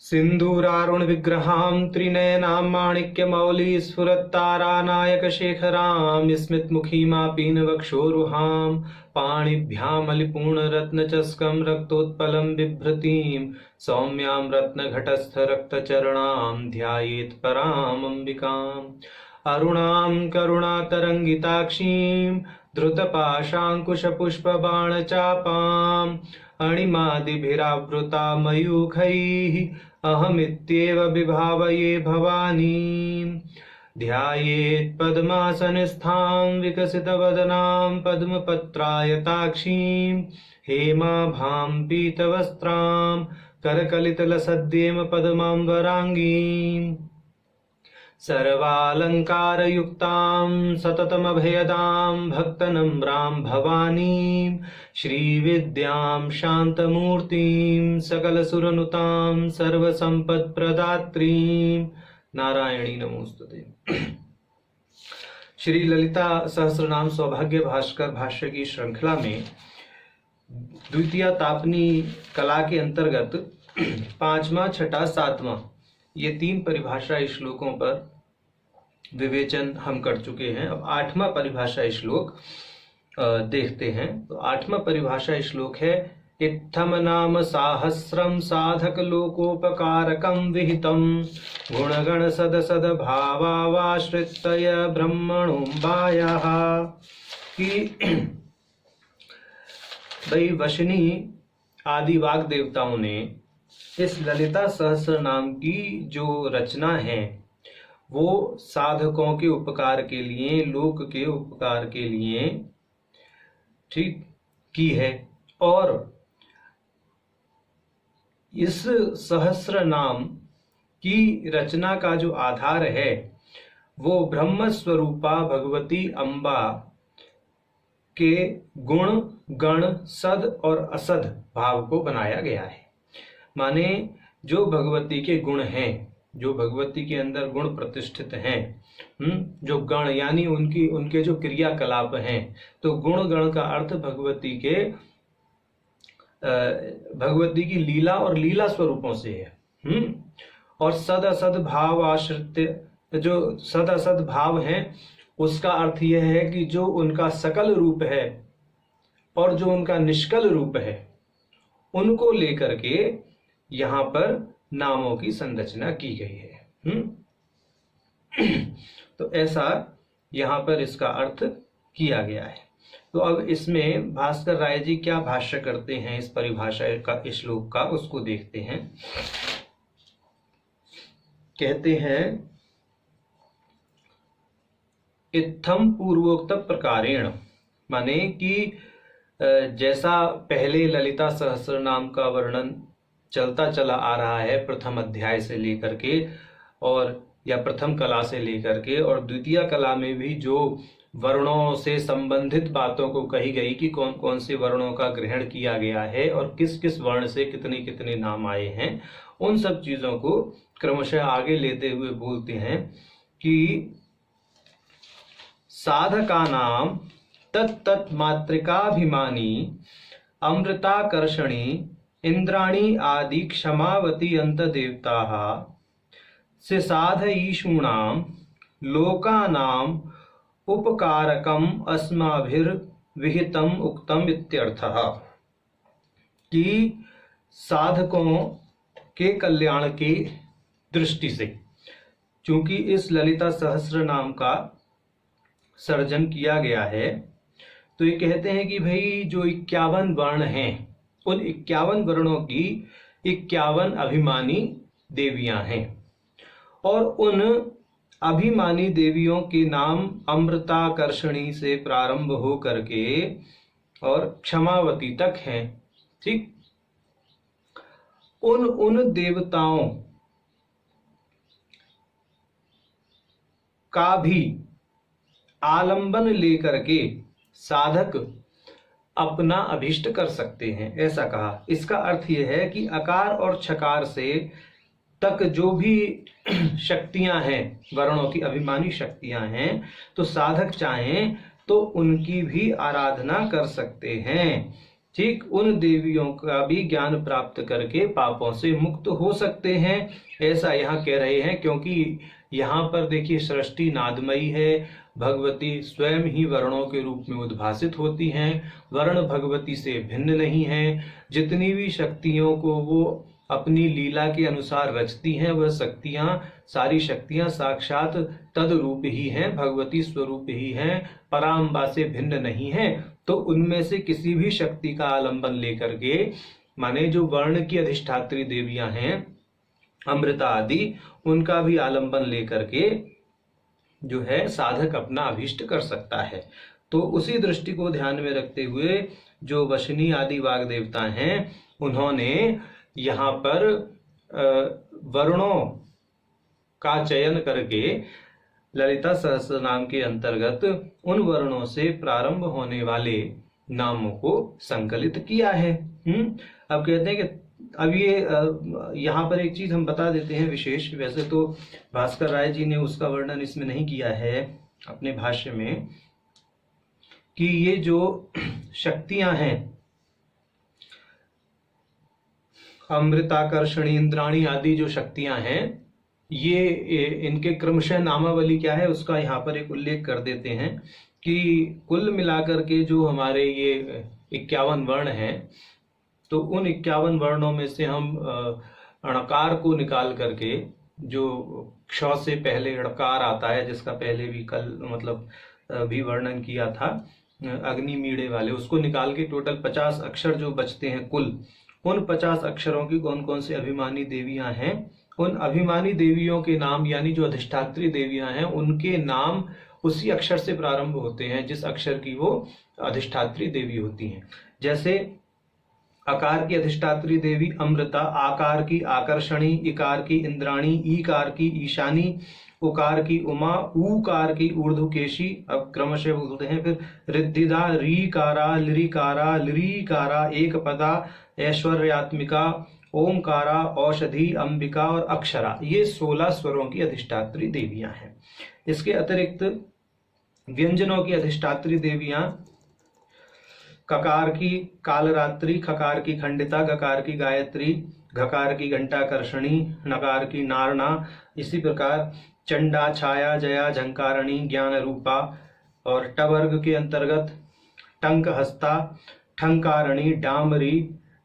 सिंदूरारुण विग्रहां त्रिनयनां माणिक्यमौली स्फुरत्तारानायकशेखरां स्मितमुखीमापीनवक्षोरुहां पाणिभ्यामलिपूर्णरत्नचस्कं रक्तोत्पलं बिभ्रतीं सौम्यां रत्नघटस्थरक्तचरणां ध्यायेत् परामम्बिकाम् अरुणां करुणातरङ्गिताक्षीं धृतपाशाङ्कुशपुष्पबाणचापाम् अणिमादिभिरावृता मयूखैः अहमित्येव विभावये भवानीं ध्यायेत् पद्मासनस्थां विकसितवदनां पद्मपत्रायताक्षीं हेमाभां पीतवस्त्रां करकलितलसद्येम पद्माम्बराङ्गीं सर्वालङ्कारयुक्तां सततमभयदां भक्तनम्रां भवानीं श्रीविद्यां शान्तमूर्तिं सकलसुरनुतां सर्वसम्पत्प्रदात्रीं नारायणी नमोस्तुते। श्री ललिता सहस्रनाम सौभाग्य भास्कर भाष्य की श्रृंखला में द्वितीय तापनी कला के अंतर्गत पांचवा, छठा, सातवां ये तीन परिभाषा श्लोकों पर विवेचन हम कर चुके हैं। अब आठवां परिभाषा श्लोक देखते हैं। तो आठवां परिभाषा श्लोक है इत्थम नाम साहस्रम साधक लोकोपकारकम विहितम गुणगण सद सद भावाश्रितय ब्रह्मणोम्बायः कि भाई वशनी आदि वाग देवताओं ने इस ललिता सहस्र नाम की जो रचना है वो साधकों के उपकार के लिए, लोक के उपकार के लिए ठीक की है। और इस सहस्र नाम की रचना का जो आधार है वो ब्रह्म स्वरूपा भगवती अम्बा के गुण, गण, सद और असद भाव को बनाया गया है। माने जो भगवती के गुण हैं, जो भगवती के अंदर गुण प्रतिष्ठित हैं, जो गण यानी उनके जो क्रियाकलाप हैं, तो गुण गण का अर्थ भगवती की लीला और लीला स्वरूपों से है। और सद असद भाव आश्रित, जो सद असद भाव हैं उसका अर्थ यह है कि जो उनका सकल रूप है और जो उनका निष्कल रूप है उनको लेकर के यहाँ पर नामों की संरचना की गई है। तो ऐसा यहाँ पर इसका अर्थ किया गया है। तो अब इसमें भास्कर राय जी क्या भाष्य करते हैं इस परिभाषा का, इस श्लोक का, उसको देखते हैं। कहते हैं इत्थम पूर्वोक्त प्रकारेण, माने कि जैसा पहले ललिता सहस्र नाम का वर्णन चलता चला आ रहा है प्रथम अध्याय से लेकर के, और या प्रथम कला से लेकर के, और द्वितीय कला में भी जो वर्णों से संबंधित बातों को कही गई कि कौन कौन से वर्णों का ग्रहण किया गया है और किस किस वर्ण से कितने कितने नाम आए हैं, उन सब चीजों को क्रमशः आगे लेते हुए बोलते हैं कि साधका नाम तत्त मातृकाभिमानी अमृताकर्षणी इंद्राणी आदि क्षमावती अंत देवताः से साधयीषूणां लोकानां उपकारकम अस्माभिर्विहितम उक्तम इत्यर्थः, कि साधकों के कल्याण की दृष्टि से चूंकि इस ललिता सहस्र नाम का सर्जन किया गया है, तो ये कहते हैं कि भाई जो 51 वर्ण हैं उन 51 वर्णों की 51 अभिमानी देवियां हैं, और उन अभिमानी देवियों के नाम अमृताकर्षणी से प्रारंभ हो करके और क्षमावती तक हैं। ठीक, उन देवताओं का भी आलंबन लेकर के साधक अपना अभिष्ट कर सकते हैं, ऐसा कहा। इसका अर्थ यह है कि अकार और छकार से तक जो भी शक्तियां हैं, वर्णों की अभिमानी शक्तियां हैं, तो साधक चाहें तो उनकी भी आराधना कर सकते हैं। ठीक उन देवियों का भी ज्ञान प्राप्त करके पापों से मुक्त हो सकते हैं, ऐसा यहाँ कह रहे हैं। क्योंकि यहाँ पर देखिए सृष्टि नादमयी है, भगवती स्वयं ही वर्णों के रूप में उद्भासित होती हैं, वर्ण भगवती से भिन्न नहीं है। जितनी भी शक्तियों को वो अपनी लीला के अनुसार रचती हैं, वह शक्तियां, सारी शक्तियां साक्षात तद रूप ही हैं, भगवती स्वरूप ही हैं, पराम्बा से भिन्न नहीं है। तो उनमें से किसी भी शक्ति का आलंबन लेकर के, माने जो वर्ण की अधिष्ठात्री देवियां हैं अमृता आदि, उनका भी आलंबन लेकर के जो है साधक अपना अभीष्ट कर सकता है। तो उसी दृष्टि को ध्यान में रखते हुए जो वशनी आदि वाग देवता हैं, उन्होंने यहाँ पर वर्णों का चयन करके ललिता सहस्त्र नाम के अंतर्गत उन वर्णों से प्रारंभ होने वाले नामों को संकलित किया है। अब कहते हैं कि अब ये यहाँ पर एक चीज हम बता देते हैं विशेष। वैसे तो भास्कर राय जी ने उसका वर्णन इसमें नहीं किया है अपने भाष्य में, कि ये जो शक्तियां हैं अमृताकर्षणी, इंद्राणी आदि जो शक्तियां हैं, ये इनके क्रमशः नामावली क्या है उसका यहाँ पर एक उल्लेख कर देते हैं कि कुल मिलाकर के जो हमारे ये 51 वर्ण हैं, तो उन 51 वर्णों में से हम णकार को निकाल करके, जो क्ष से पहले णकार आता है, जिसका पहले भी कल मतलब भी वर्णन किया था अग्नि मीड़े वाले, उसको निकाल के टोटल 50 अक्षर जो बचते हैं कुल, उन 50 अक्षरों की कौन कौन सी अभिमानी देवियां हैं, उन अभिमानी देवियों के नाम, यानी जो अधिष्ठात्री देवियां हैं उनके नाम उसी अक्षर से प्रारंभ होते हैं जिस अक्षर की वो अधिष्ठात्री देवी होती हैं। जैसे अकार की अधिष्ठात्री देवी अमृता, आकार की आकर्षणी, इकार की इंद्राणी, ईकार की ईशानी, उकार की उमा, ऊकार की ऊर्ध्वकेशी। अब क्रमशः बोलते हैं फिर रिद्धिदा, रीकारा, लिरिकारा, लिरीकारा, एक पदा, ऐश्वर्यात्मिका, ओमकारा, औषधि, अंबिका और अक्षरा। ये 16 स्वरों की अधिष्ठात्री देवियां हैं। इसके अतिरिक्त व्यंजनों की अधिष्ठात्री देवियां ककार की कालरात्रि, खकार की खंडिता, गकार की गायत्री, घकार की घंटाकर्षणी, नकार की नारणा, इसी प्रकार चंडा, छाया, जया, झंकारणी, ज्ञान रूपा, और टवर्ग के अंतर्गत टंक हस्ता, ठंकारणी, डामरी,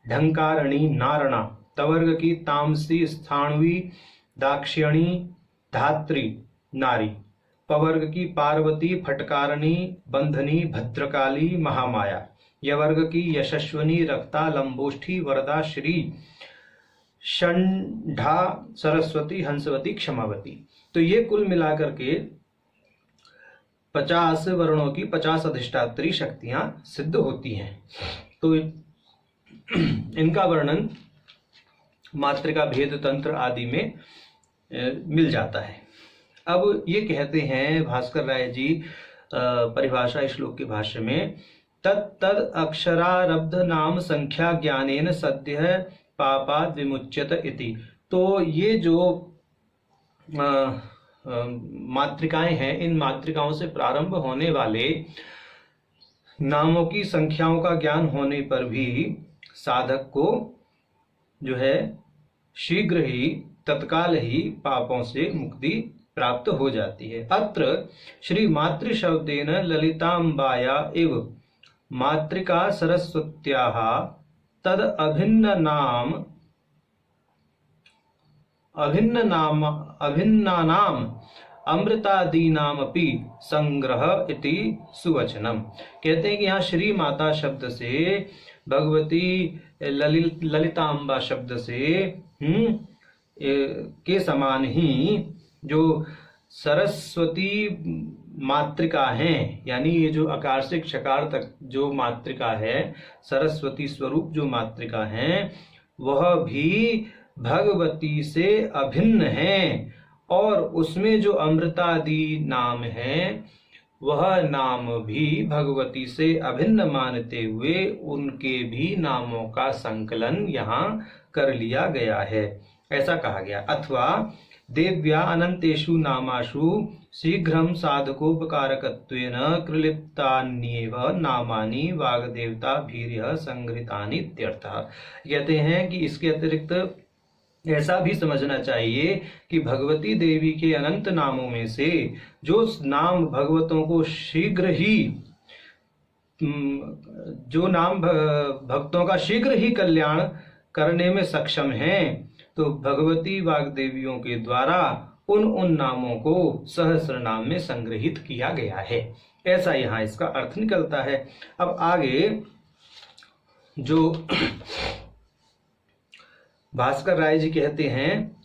ढंकारणी, नारणा, तवर्ग की तामसी, स्थाणवी, दाक्षिणी, धात्री, नारी, पवर्ग की पार्वती, फटकारणी, बंधनी, भद्रकाली, महामाया, यवर्ग की यशस्वनी, रक्ता, लंबोष्ठी, वरदा, श्री, षंढा, सरस्वती, हंसवती, क्षमावती। तो ये कुल मिलाकर के 50 वर्णों की 50 अधिष्ठात्री शक्तियां सिद्ध होती हैं। तो इनका वर्णन मातृका भेद तंत्र आदि में मिल जाता है। अब ये कहते हैं भास्कर राय जी परिभाषा श्लोक के भाष्य में, तद अक्षरारब्ध नाम संख्या ज्ञानेन सद्य पापाद विमुच्यत इति। तो ये जो मातृकाएं हैं, इन मातृकाओं से प्रारंभ होने वाले नामों की संख्याओं का ज्ञान होने पर भी साधक को जो है शीघ्र ही, तत्काल ही पापों से मुक्ति प्राप्त हो जाती है। अत्र श्री मातृ शब्देन ललितांबाया एव मातृका सरस्वत्याः तद अभिन्नानाम अमृतादीनामपि संग्रह इति सुवचनम। कहते हैं कि यहाँ श्री माता शब्द से, भगवती ललितांबा शब्द से के समान ही जो सरस्वती मातृका है, यानी ये जो अकार से क्षकार तक जो मातृका है, सरस्वती स्वरूप जो मातृका है, वह भी भगवती से अभिन्न है। और उसमें जो अमृतादि नाम है, वह नाम भी भगवती से अभिन्न मानते हुए उनके भी नामों का संकलन यहाँ कर लिया गया है, ऐसा कहा गया। अथवा देव्या अनंतेषु नामासु शीघ्रं साधकोपकारकत्वेन कृलिप्तान्येव नामानि वाग्देवताभिर्यः संगृहीतानि इत्यर्थः। कहते हैं कि इसके अतिरिक्त ऐसा भी समझना चाहिए कि भगवती देवी के अनंत नामों में से जो नाम भगवतों को शीघ्र ही जो नाम भक्तों का शीघ्र ही कल्याण करने में सक्षम हैं, तो भगवती वाग्देवियों के द्वारा उन नामों को सहस्र नाम में संग्रहित किया गया है। ऐसा यहाँ इसका अर्थ निकलता है। अब आगे जो भास्कर राय जी कहते हैं,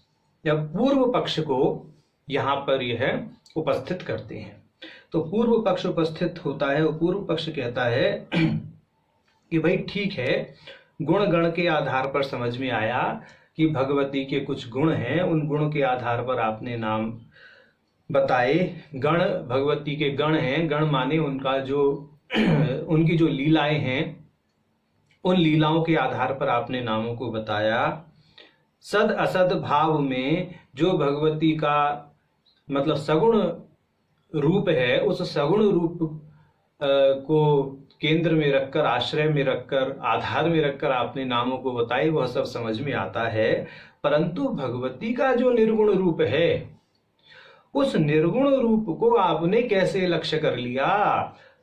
जब पूर्व पक्ष को यहाँ पर यह उपस्थित करते हैं, तो पूर्व पक्ष उपस्थित होता है। पूर्व पक्ष कहता है कि भाई ठीक है, गुण गण के आधार पर समझ में आया कि भगवती के कुछ गुण हैं, उन गुणों के आधार पर आपने नाम बताए। गण भगवती के गण हैं, गण माने उनका जो उनकी जो लीलाएं हैं, उन लीलाओं के आधार पर आपने नामों को बताया। सद असद भाव में जो भगवती का मतलब सगुण रूप है, उस सगुण रूप को केंद्र में रखकर, आश्रय में रखकर, आधार में रखकर आपने नामों को बताए, वह सब समझ में आता है। परंतु भगवती का जो निर्गुण रूप है, उस निर्गुण रूप को आपने कैसे लक्ष्य कर लिया,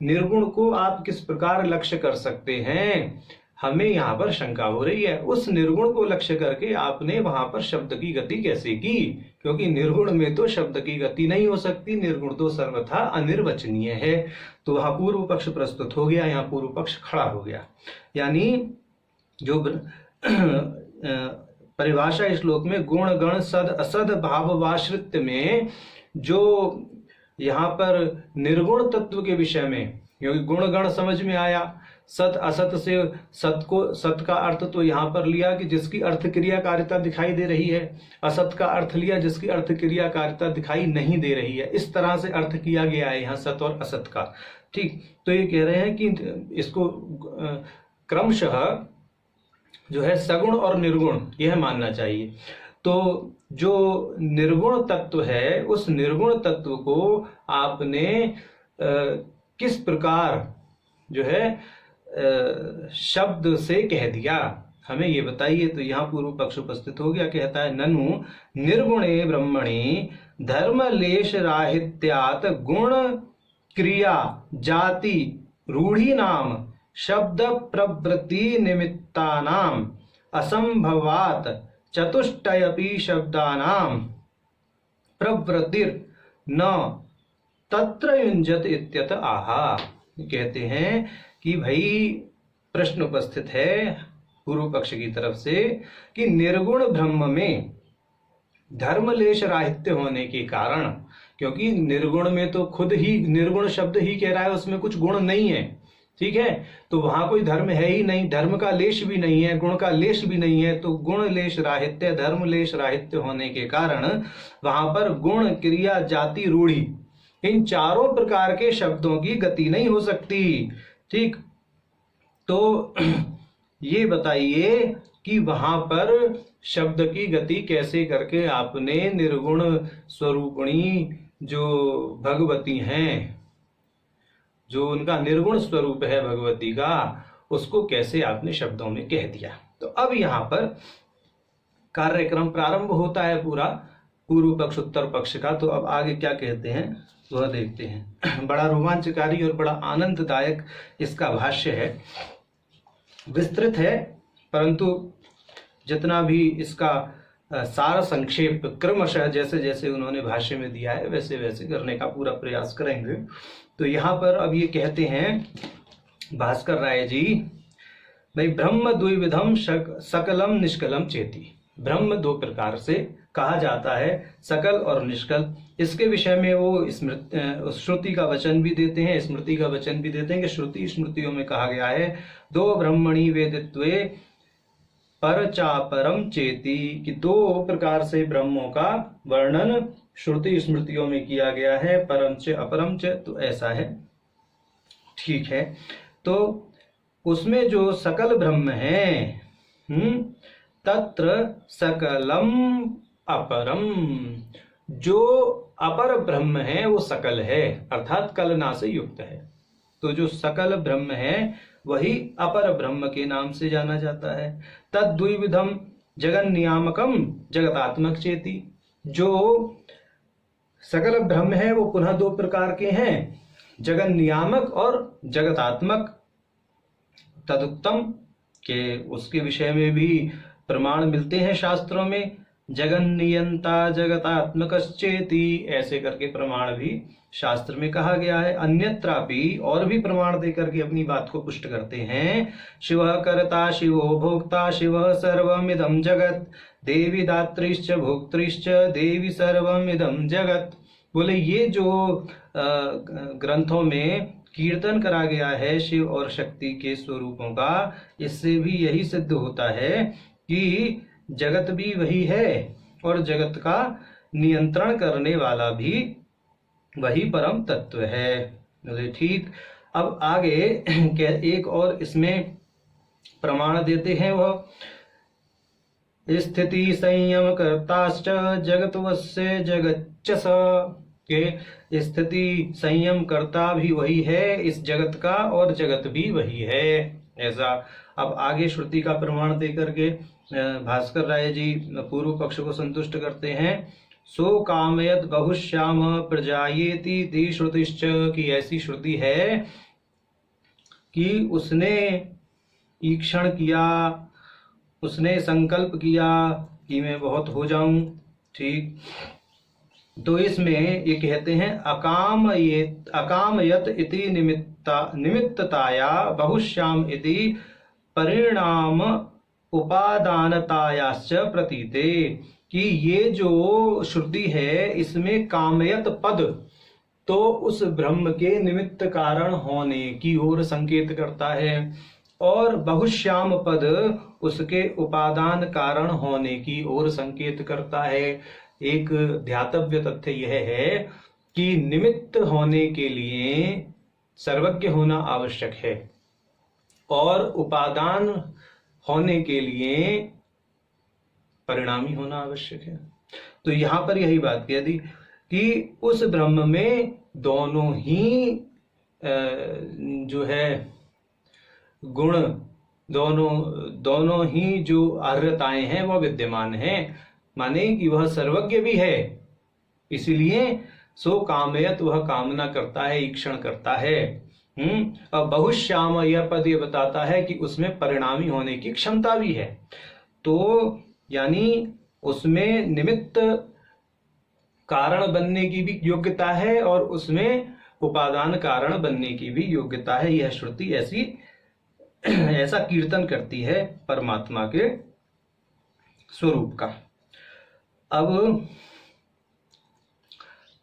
निर्गुण को आप किस प्रकार लक्ष्य कर सकते हैं, हमें यहाँ पर शंका हो रही है। उस निर्गुण को लक्ष्य करके आपने वहां पर शब्द की गति कैसे की, क्योंकि निर्गुण में तो शब्द की गति नहीं हो सकती, निर्गुण तो सर्वथा अनिर्वचनीय है। तो वहां पूर्व पक्ष प्रस्तुत हो गया, यहाँ पूर्व पक्ष खड़ा हो गया। यानी जो परिभाषा श्लोक में गुण गण सद असद भाववाश्रित्य में जो यहाँ पर निर्गुण तत्व के विषय में, क्योंकि गुण गण समझ में आया, सत असत से सत का अर्थ तो यहाँ पर लिया कि जिसकी अर्थ क्रियाकारिता दिखाई दे रही है, असत का अर्थ लिया जिसकी अर्थ क्रियाकारिता दिखाई नहीं दे रही है। इस तरह से अर्थ किया गया है यहाँ सत और असत का। ठीक, तो ये कह रहे हैं कि इसको क्रमशः जो है सगुण और निर्गुण यह मानना चाहिए। तो जो निर्गुण तत्व है, उस निर्गुण तत्व को आपने किस प्रकार जो है शब्द से कह दिया, हमें ये बताइए। तो यहाँ पूर्व पक्ष उपस्थित हो गया, कहता है ननु निर्गुणे ब्रह्मणि धर्मलेश राहित्यात् गुण क्रिया जाति रूढ़ी नाम शब्द प्रवृत्ति निमित्तानाम असंभवात् चतुष्टयपि शब्दानाम प्रवृत्तिर् न तत्र युञ्जत इत्यत आहा। कहते हैं कि भाई प्रश्न उपस्थित है पूर्व पक्ष की तरफ से कि निर्गुण ब्रह्म में धर्मलेश राहित्य होने के कारण, क्योंकि निर्गुण में तो खुद ही निर्गुण शब्द ही कह रहा है उसमें कुछ गुण नहीं है, ठीक है, तो वहां कोई धर्म है ही नहीं, धर्म का लेश भी नहीं है, गुण का लेश भी नहीं है। तो गुण लेश राहित्य, धर्म लेश राहित्य होने के कारण वहां पर गुण क्रिया जाति रूढ़ी इन चारों प्रकार के शब्दों की गति नहीं हो सकती। ठीक, तो ये बताइए कि वहां पर शब्द की गति कैसे करके आपने निर्गुण स्वरूपिणी जो भगवती हैं, जो उनका निर्गुण स्वरूप है भगवती का, उसको कैसे आपने शब्दों में कह दिया। तो अब यहाँ पर कार्यक्रम प्रारंभ होता है पूरा पूर्व पक्ष उत्तर पक्ष का। तो अब आगे क्या कहते हैं वह देखते हैं। बड़ा रोमांचकारी और बड़ा आनंददायक इसका भाष्य है, विस्तृत है, परंतु जितना भी इसका सारा संक्षेप क्रमशः जैसे जैसे उन्होंने भाष्य में दिया है वैसे वैसे करने का पूरा प्रयास करेंगे। तो यहाँ पर अब ये कहते हैं भास्कर राय जी, भाई ब्रह्म द्विविधम सकलम निष्कलम चेती। ब्रह्म दो प्रकार से कहा जाता है, सकल और निष्कल। इसके विषय में वो श्रुति का वचन भी देते हैं, स्मृति का वचन भी देते हैं कि श्रुति स्मृतियों में कहा गया है दो ब्रह्मणि वेदित्वे पर चापरम चेती, कि दो प्रकार से ब्रह्मों का वर्णन श्रुति स्मृतियों में किया गया है, परम च अपरम च। तो ऐसा है, ठीक है। तो उसमें जो सकल ब्रह्म है, तत्र सकलम अपरम, जो अपर ब्रह्म है वो सकल है, अर्थात कलना से युक्त है। तो जो सकल ब्रह्म है वही अपर ब्रह्म के नाम से जाना जाता है। तद द्विविधम जगन नियामकम जगतात्मक चेति, जो सकल ब्रह्म है वो पुनः दो प्रकार के हैं, जगन नियामक और जगतात्मक। तदुत्तम के उसके विषय में भी प्रमाण मिलते हैं शास्त्रों में, जगन नियंता जगतात्मकश्चेति, ऐसे करके प्रमाण भी शास्त्र में कहा गया है। अन्यत्रापि और भी प्रमाण देकर के अपनी बात को पुष्ट करते हैं। शिवः कर्ता शिवो भोक्ता शिवः सर्वमिदं जगत, देवी दात्रीश्च भोक्तृश्च देवी सर्वमिदं जगत। बोले ये जो ग्रंथों में कीर्तन करा गया है शिव और शक्ति के स्वरूपों का, इससे भी यही सिद्ध होता है कि जगत भी वही है और जगत का नियंत्रण करने वाला भी वही परम तत्व है। ठीक, अब आगे एक और इसमें प्रमाण देते हैं, वह स्थिति संयम कर्ताश्च जगतवस्य जगच्चस, के स्थिति संयम करता भी वही है इस जगत का और जगत भी वही है, ऐसा। अब आगे श्रुति का प्रमाण देकर के भास्कर राय जी पूर्व पक्ष को संतुष्ट करते हैं। सो कामयत बहुश्याम प्रजायेति ती श्रुतिश्च, की ऐसी श्रुति है कि उसने ईक्षण किया, उसने संकल्प किया कि मैं बहुत हो जाऊं। ठीक, तो इसमें ये कहते हैं अकामयत इति निमित्तताया बहुश्याम इति परिणाम उपादानतायाश्च प्रतीते, कि ये जो श्रुति है इसमें कामयत पद तो उस ब्रह्म के निमित्त कारण होने की ओर संकेत करता है, और बहुश्याम पद उसके उपादान कारण होने की ओर संकेत करता है। एक ध्यातव्य तथ्य यह है कि निमित्त होने के लिए सर्वज्ञ होना आवश्यक है और उपादान होने के लिए परिणामी होना आवश्यक है। तो यहां पर यही बात कह दी कि उस ब्रह्म में दोनों ही जो है गुण, दोनों ही जो अर्हताएं हैं वह विद्यमान हैं, माने कि वह सर्वज्ञ भी है, इसलिए सो कामयत वह कामना करता है, ईक्षण करता है। और बहुश्याम यह पद ये बताता है कि उसमें परिणामी होने की क्षमता भी है, तो यानी उसमें निमित्त कारण बनने की भी योग्यता है और उसमें उपादान कारण बनने की भी योग्यता है। यह श्रुति ऐसा कीर्तन करती है परमात्मा के स्वरूप का। अब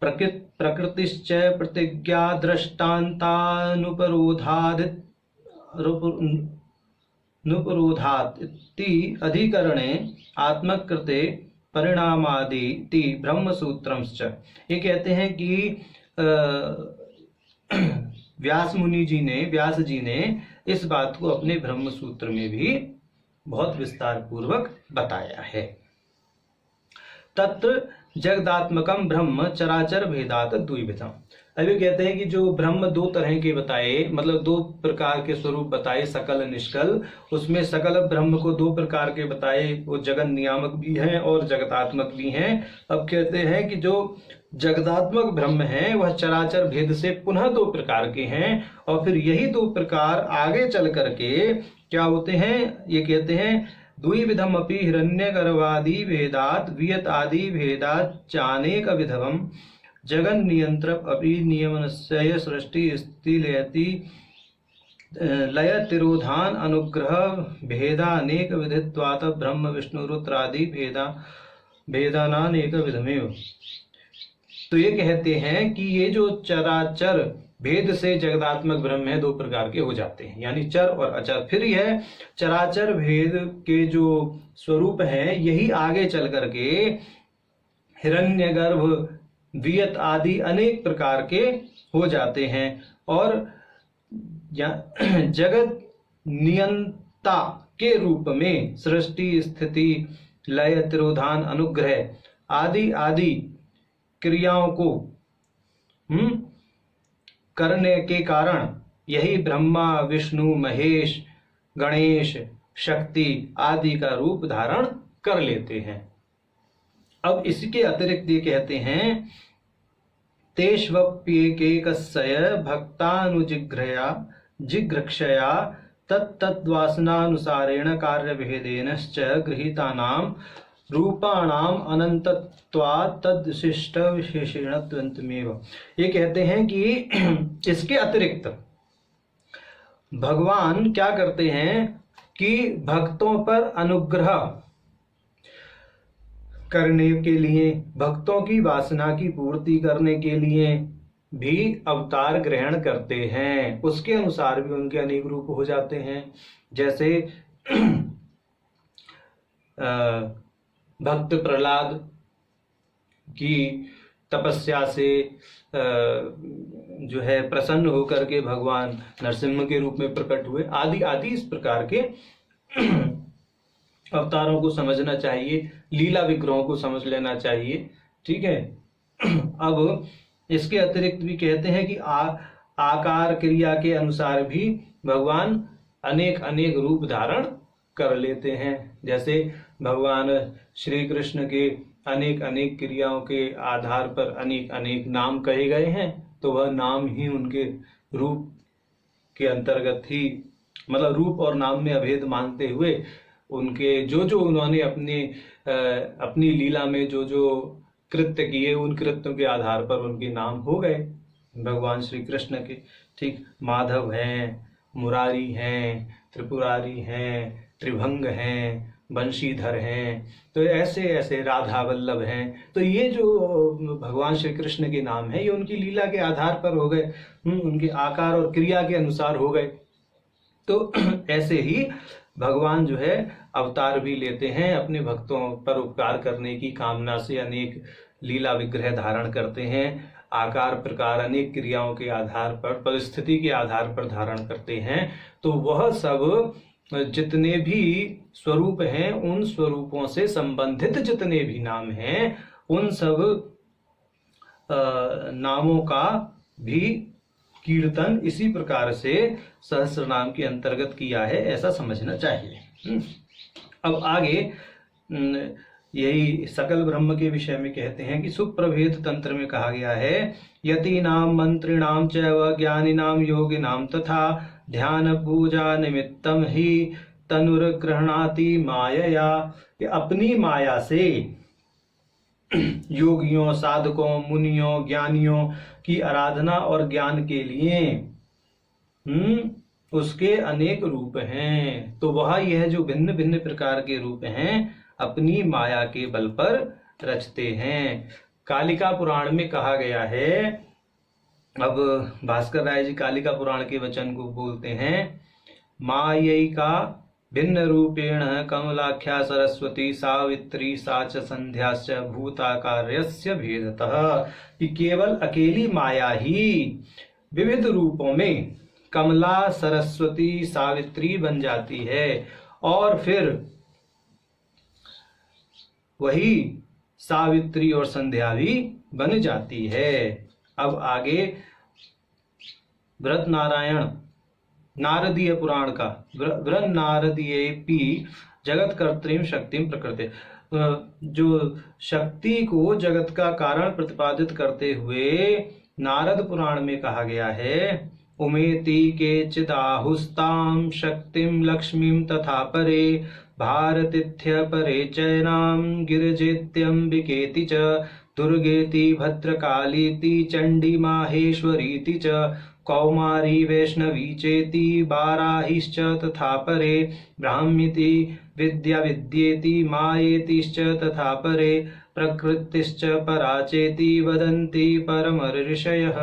प्रकृतिश्च प्रतिज्ञा दृष्टान्तानुपरोधात् इति अधिकरणे आत्मकृते परिणामादिति ब्रह्मसूत्रंश्च, ये कहते हैं कि व्यास जी ने इस बात को अपने ब्रह्म सूत्र में भी बहुत विस्तार पूर्वक बताया है। तत्र जगदात्मकम ब्रह्म चराचर भेदात द्विविधम। अभी कहते हैं कि जो ब्रह्म दो तरह के बताए, मतलब दो प्रकार के स्वरूप बताए, सकल निष्कल, उसमें सकल ब्रह्म को दो प्रकार के बताए, वो जगन नियामक भी हैं और जगतात्मक भी हैं। अब कहते हैं कि जो जगदात्मक ब्रह्म है वह चराचर भेद से पुनः दो प्रकार के हैं, और फिर यही दो प्रकार आगे चल करके क्या होते हैं, ये कहते हैं द्विविधम अपि हिरण्यगर्भादि भेदात् वियत आदि भेदात् चानेक विधवम जगन नियंत्र अपि नियमनस्य सृष्टि स्थिति लय तिरोधान अनुग्रह भेदानेक विधित्वात् ब्रह्म विष्णु रुद्रादि भेदानानेक विधमेव। तो ये कहते हैं कि ये जो चराचर भेद से जगदात्मक ब्रह्म है दो प्रकार के हो जाते हैं, यानी चर और अचर। फिर यह चराचर भेद के जो स्वरूप हैं यही आगे चल करके हिरण्यगर्भ, वियत आदि अनेक प्रकार के हो जाते हैं, और जगत नियंता के रूप में सृष्टि स्थिति लय तिरोधान अनुग्रह आदि आदि क्रियाओं को करने के कारण यही ब्रह्मा विष्णु महेश गणेश शक्ति आदि का रूप धारण कर लेते हैं। अब इसके अतिरिक्त ये कहते हैं तेष्वप्येकैकस्य भक्तानुजिघ्रया जिघ्रक्षया तत्तद्वासनानुसारेण कार्यभेदेनश्च गृहीतानां रूपाणाम अनंतत्वात् तद्विशिष्ट विशेषणत्वमेव। ये कहते हैं कि इसके अतिरिक्त भगवान क्या करते हैं कि भक्तों पर अनुग्रह करने के लिए, भक्तों की वासना की पूर्ति करने के लिए भी अवतार ग्रहण करते हैं। उसके अनुसार भी उनके अनेक रूप हो जाते हैं। जैसे भक्त प्रहलाद की तपस्या से जो है प्रसन्न होकर के भगवान नरसिंह के रूप में प्रकट हुए, आदि आदि इस प्रकार के अवतारों को समझना चाहिए, लीला विग्रहों को समझ लेना चाहिए। ठीक है। अब इसके अतिरिक्त भी कहते हैं कि आकार क्रिया के अनुसार भी भगवान अनेक अनेक रूप धारण कर लेते हैं। जैसे भगवान श्री कृष्ण के अनेक अनेक क्रियाओं के आधार पर अनेक अनेक नाम कहे गए हैं, तो वह नाम ही उनके रूप के अंतर्गत ही, मतलब रूप और नाम में अभेद मानते हुए उनके जो जो उन्होंने अपनी लीला में जो जो कृत्य किए, उन कृत्यों के आधार पर उनके नाम हो गए भगवान श्री कृष्ण के। ठीक, माधव हैं, मुरारी हैं, त्रिपुरारी हैं, त्रिभंग हैं, बंशीधर हैं, तो ऐसे ऐसे राधा वल्लभ हैं। तो ये जो भगवान श्री कृष्ण के नाम है, ये उनकी लीला के आधार पर हो गए, उनके आकार और क्रिया के अनुसार हो गए। तो ऐसे ही भगवान जो है अवतार भी लेते हैं, अपने भक्तों पर उपकार करने की कामना से अनेक लीला विग्रह धारण करते हैं, आकार प्रकार अनेक क्रियाओं के आधार पर, परिस्थिति के आधार पर धारण करते हैं। तो वह सब जितने भी स्वरूप हैं, उन स्वरूपों से संबंधित जितने भी नाम हैं, उन सब नामों का भी कीर्तन इसी प्रकार से सहस्र नाम के अंतर्गत किया है, ऐसा समझना चाहिए। अब आगे यही सकल ब्रह्म के विषय में कहते हैं कि सुप्रभेद तंत्र में कहा गया है, यतीनाम मंत्रिणाम चैव ज्ञानिनाम योगिनाम तथा ध्यान पूजा निमित्तम ही तनुर्गृह्णाति मायया। अपनी माया से योगियों, साधकों, मुनियों, ज्ञानियों की आराधना और ज्ञान के लिए उसके अनेक रूप हैं। तो वह यह जो भिन्न भिन्न प्रकार के रूप हैं, अपनी माया के बल पर रचते हैं। कालिका पुराण में कहा गया है, अब भास्कर राय जी कालिका पुराण के वचन को बोलते हैं, मायैका भिन्न रूपेण कमलाख्या सरस्वती सावित्री सा च संध्याश्च भूताकार्यस्य भेदतः। कि केवल अकेली माया ही विविध रूपों में कमला, सरस्वती, सावित्री बन जाती है, और फिर वही सावित्री और संध्या भी बन जाती है। अब आगे व्रत नारायण नारदीय पुराण का व्रत नारदीयेपि जगत कर्त्रीम शक्तिम प्रकृति, जो शक्ति को जगत का कारण प्रतिपादित करते हुए नारद पुराण में कहा गया है, उमेति केचिदाहुस्तां शक्तिं लक्ष्मीं तथा परे भारतीत्य परे चैनां गिरिजेत्यंबिकेति च दुर्गेति भद्रकालीति चंडी माहेश्वरीति च कौमारी वैष्णवी चेति बाराहिश्च तथा परे ब्राह्मीति विद्या विद्येति मायेतिश्च तथा परे प्रकृतिश्च परा चेति वदन्ति परम ऋषयः।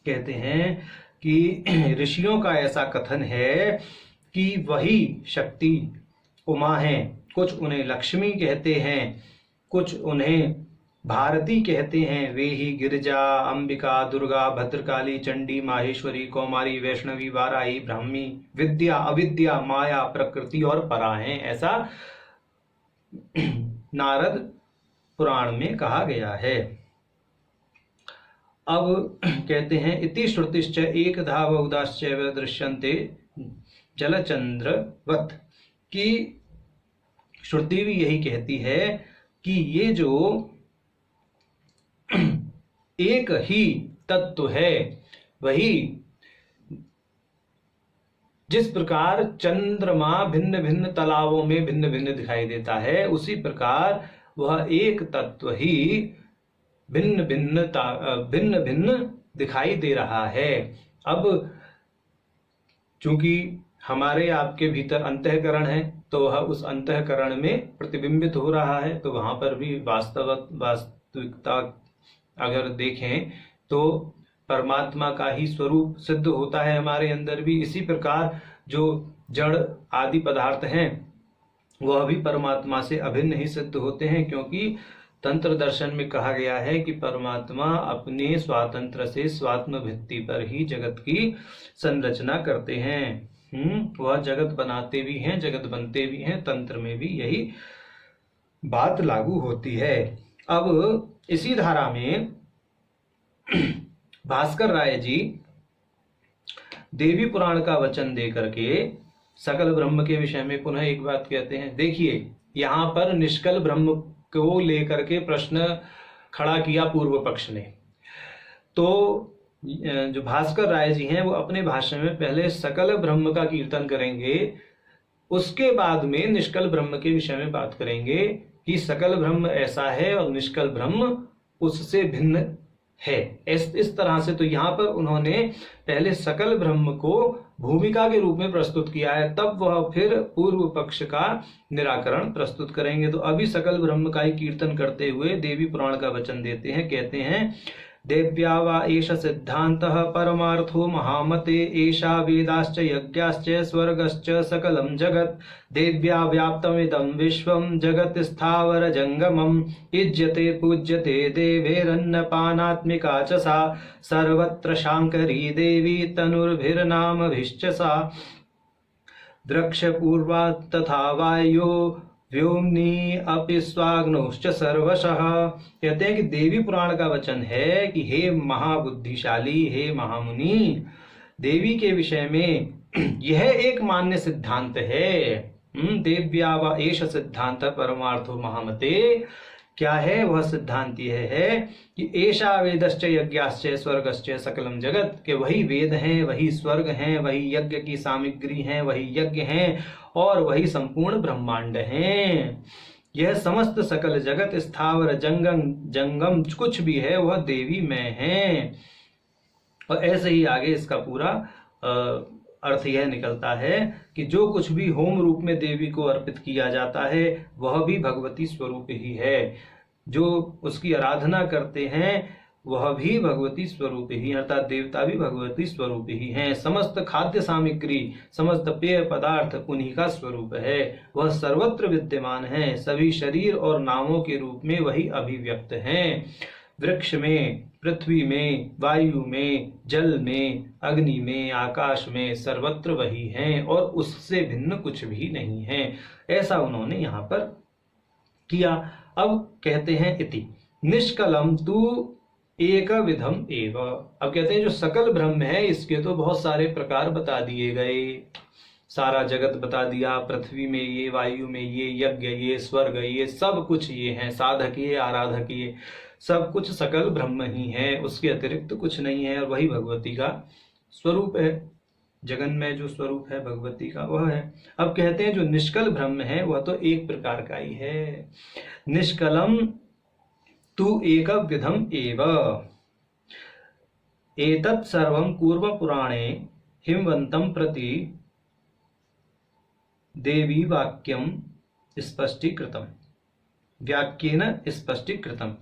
कहते हैं कि ऋषियों का ऐसा कथन है कि वही शक्ति उमा है, कुछ उन्हें लक्ष्मी कहते हैं, कुछ उन्हें भारती कहते हैं, वे ही गिरिजा, अंबिका, दुर्गा, भद्रकाली, चंडी, माहेश्वरी, कौमारी, वैष्णवी, वाराही, ब्राह्मी, विद्या, अविद्या, माया, प्रकृति और परा हैं। ऐसा नारद पुराण में कहा गया है। अब कहते हैं इति श्रुतिश्च एकधा बहुधाश्चैव दृश्यन्ते जलचंद्रवत्, की श्रुति भी यही कहती है कि ये जो एक ही तत्व है, वही जिस प्रकार चंद्रमा भिन्न भिन्न तालाबों में भिन्न भिन्न दिखाई देता है, उसी प्रकार वह एक तत्व ही भिन्न भिन्न दिखाई दे रहा है। अब चूंकि हमारे आपके भीतर अंतःकरण है, तो वह उस अंतःकरण में प्रतिबिंबित हो रहा है, तो वहां पर भी वास्तविकता अगर देखें तो परमात्मा का ही स्वरूप सिद्ध होता है हमारे अंदर भी। इसी प्रकार जो जड़ आदि पदार्थ हैं वह भी परमात्मा से अभिन्न ही सिद्ध होते हैं, क्योंकि तंत्र दर्शन में कहा गया है कि परमात्मा अपने स्वातंत्र से स्वात्म भित्ति पर ही जगत की संरचना करते हैं। वह जगत बनाते भी हैं, जगत बनते भी हैं। तंत्र में भी यही बात लागू होती है। अब इसी धारा में भास्कर राय जी देवी पुराण का वचन दे करके सकल ब्रह्म के विषय में पुनः एक बात कहते हैं। देखिए, यहाँ पर निष्कल ब्रह्म को लेकर के प्रश्न खड़ा किया पूर्व पक्ष ने। तो जो भास्कर राय जी हैं वो अपने भाषण में पहले सकल ब्रह्म का कीर्तन करेंगे, उसके बाद में निष्कल ब्रह्म के विषय में बात करेंगे कि सकल ब्रह्म ऐसा है और निष्कल ब्रह्म उससे भिन्न है। इस तरह से तो यहाँ पर उन्होंने पहले सकल ब्रह्म को भूमिका के रूप में प्रस्तुत किया है, तब वह फिर पूर्व पक्ष का निराकरण प्रस्तुत करेंगे। तो अभी सकल ब्रह्म का ही कीर्तन करते हुए देवी पुराण का वचन देते हैं। कहते हैं, देव्या वा एष सिद्धान्तः परमार्थो महामते, एषा वेदाश्च यज्ञाश्च स्वर्गश्च सकलं जगत्, देव्या व्याप्तमिदं विश्वं जगत् स्थावर जंगमम्, इज्यते पूज्यते देवैरन्नपानात्मिका च सा, सर्वत्र शांकरी देवी तनुर्भिर्नामभिश्च सा, द्रक्ष्यपूर्वा तथा वायो व्योमनी अपि स्वाग्नोश्च सर्वशः। कहते हैं कि देवी पुराण का वचन है कि हे महाबुद्धिशाली, हे महामुनि, देवी के विषय में यह एक मान्य सिद्धांत है। देव्या वा एष सिद्धांत परमार्थो महामते। क्या है वह सिद्धांत? यह है कि एषा वेदश्च यज्ञाश्च स्वर्गश्च सकलम जगत, के वही वेद हैं, वही स्वर्ग हैं, वही यज्ञ की सामग्री हैं, वही यज्ञ हैं और वही संपूर्ण ब्रह्मांड हैं। यह समस्त सकल जगत स्थावर जंगम कुछ भी है वह देवी में है। और ऐसे ही आगे इसका पूरा अर्थ यह निकलता है कि जो कुछ भी होम रूप में देवी को अर्पित किया जाता है वह भी भगवती स्वरूप ही है। जो उसकी आराधना करते हैं वह भी भगवती स्वरूप ही, अर्थात देवता भी भगवती स्वरूप ही हैं। समस्त खाद्य सामग्री, समस्त पेय पदार्थ उन्हीं का स्वरूप है। वह सर्वत्र विद्यमान है, सभी शरीर और नामों के रूप में वही अभिव्यक्त हैं। वृक्ष में, पृथ्वी में, वायु में, जल में, अग्नि में, आकाश में, सर्वत्र वही हैं और उससे भिन्न कुछ भी नहीं है। ऐसा उन्होंने यहाँ पर किया। अब कहते हैं इति निष्कलम तु एक विधम एव। अब कहते हैं जो सकल ब्रह्म है इसके तो बहुत सारे प्रकार बता दिए गए, सारा जगत बता दिया। पृथ्वी में ये, वायु में ये, यज्ञ ये, स्वर्ग ये, सब कुछ ये हैं, साधक ये, आराधक ये, सब कुछ सकल ब्रह्म ही है, उसके अतिरिक्त कुछ नहीं है। और वही भगवती का स्वरूप है, जगन में जो स्वरूप है भगवती का वह है। अब कहते हैं जो निष्कल ब्रह्म है वह तो एक प्रकार का ही है। निष्कलम तु एक विधम एव, एतत् सर्वं पूर्व पुराणे हिमवंतं प्रति देवी वाक्यम स्पष्टीकृतम, वाक्येन स्पष्टीकृतम,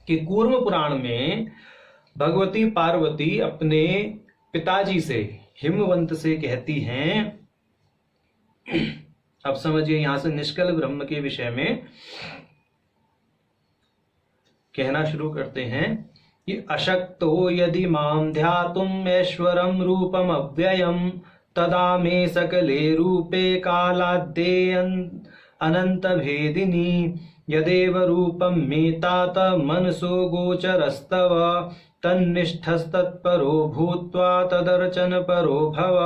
कि कूर्म पुराण में भगवती पार्वती अपने पिताजी से, हिमवंत से कहती हैं। अब समझिए, यहां से निष्कल ब्रह्म के विषय में कहना शुरू करते हैं कि अशक्तो यदि मां ध्यातुम ऐश्वरम रूपम अव्ययम, तदा मे सकले रूपे कालाद्येयं अनंत भेदिनी यदेव रूपं मे तात मनसो गोचरस्तव तन्निष्ठस्तत्परो भूत्वा तदर्चन परो भव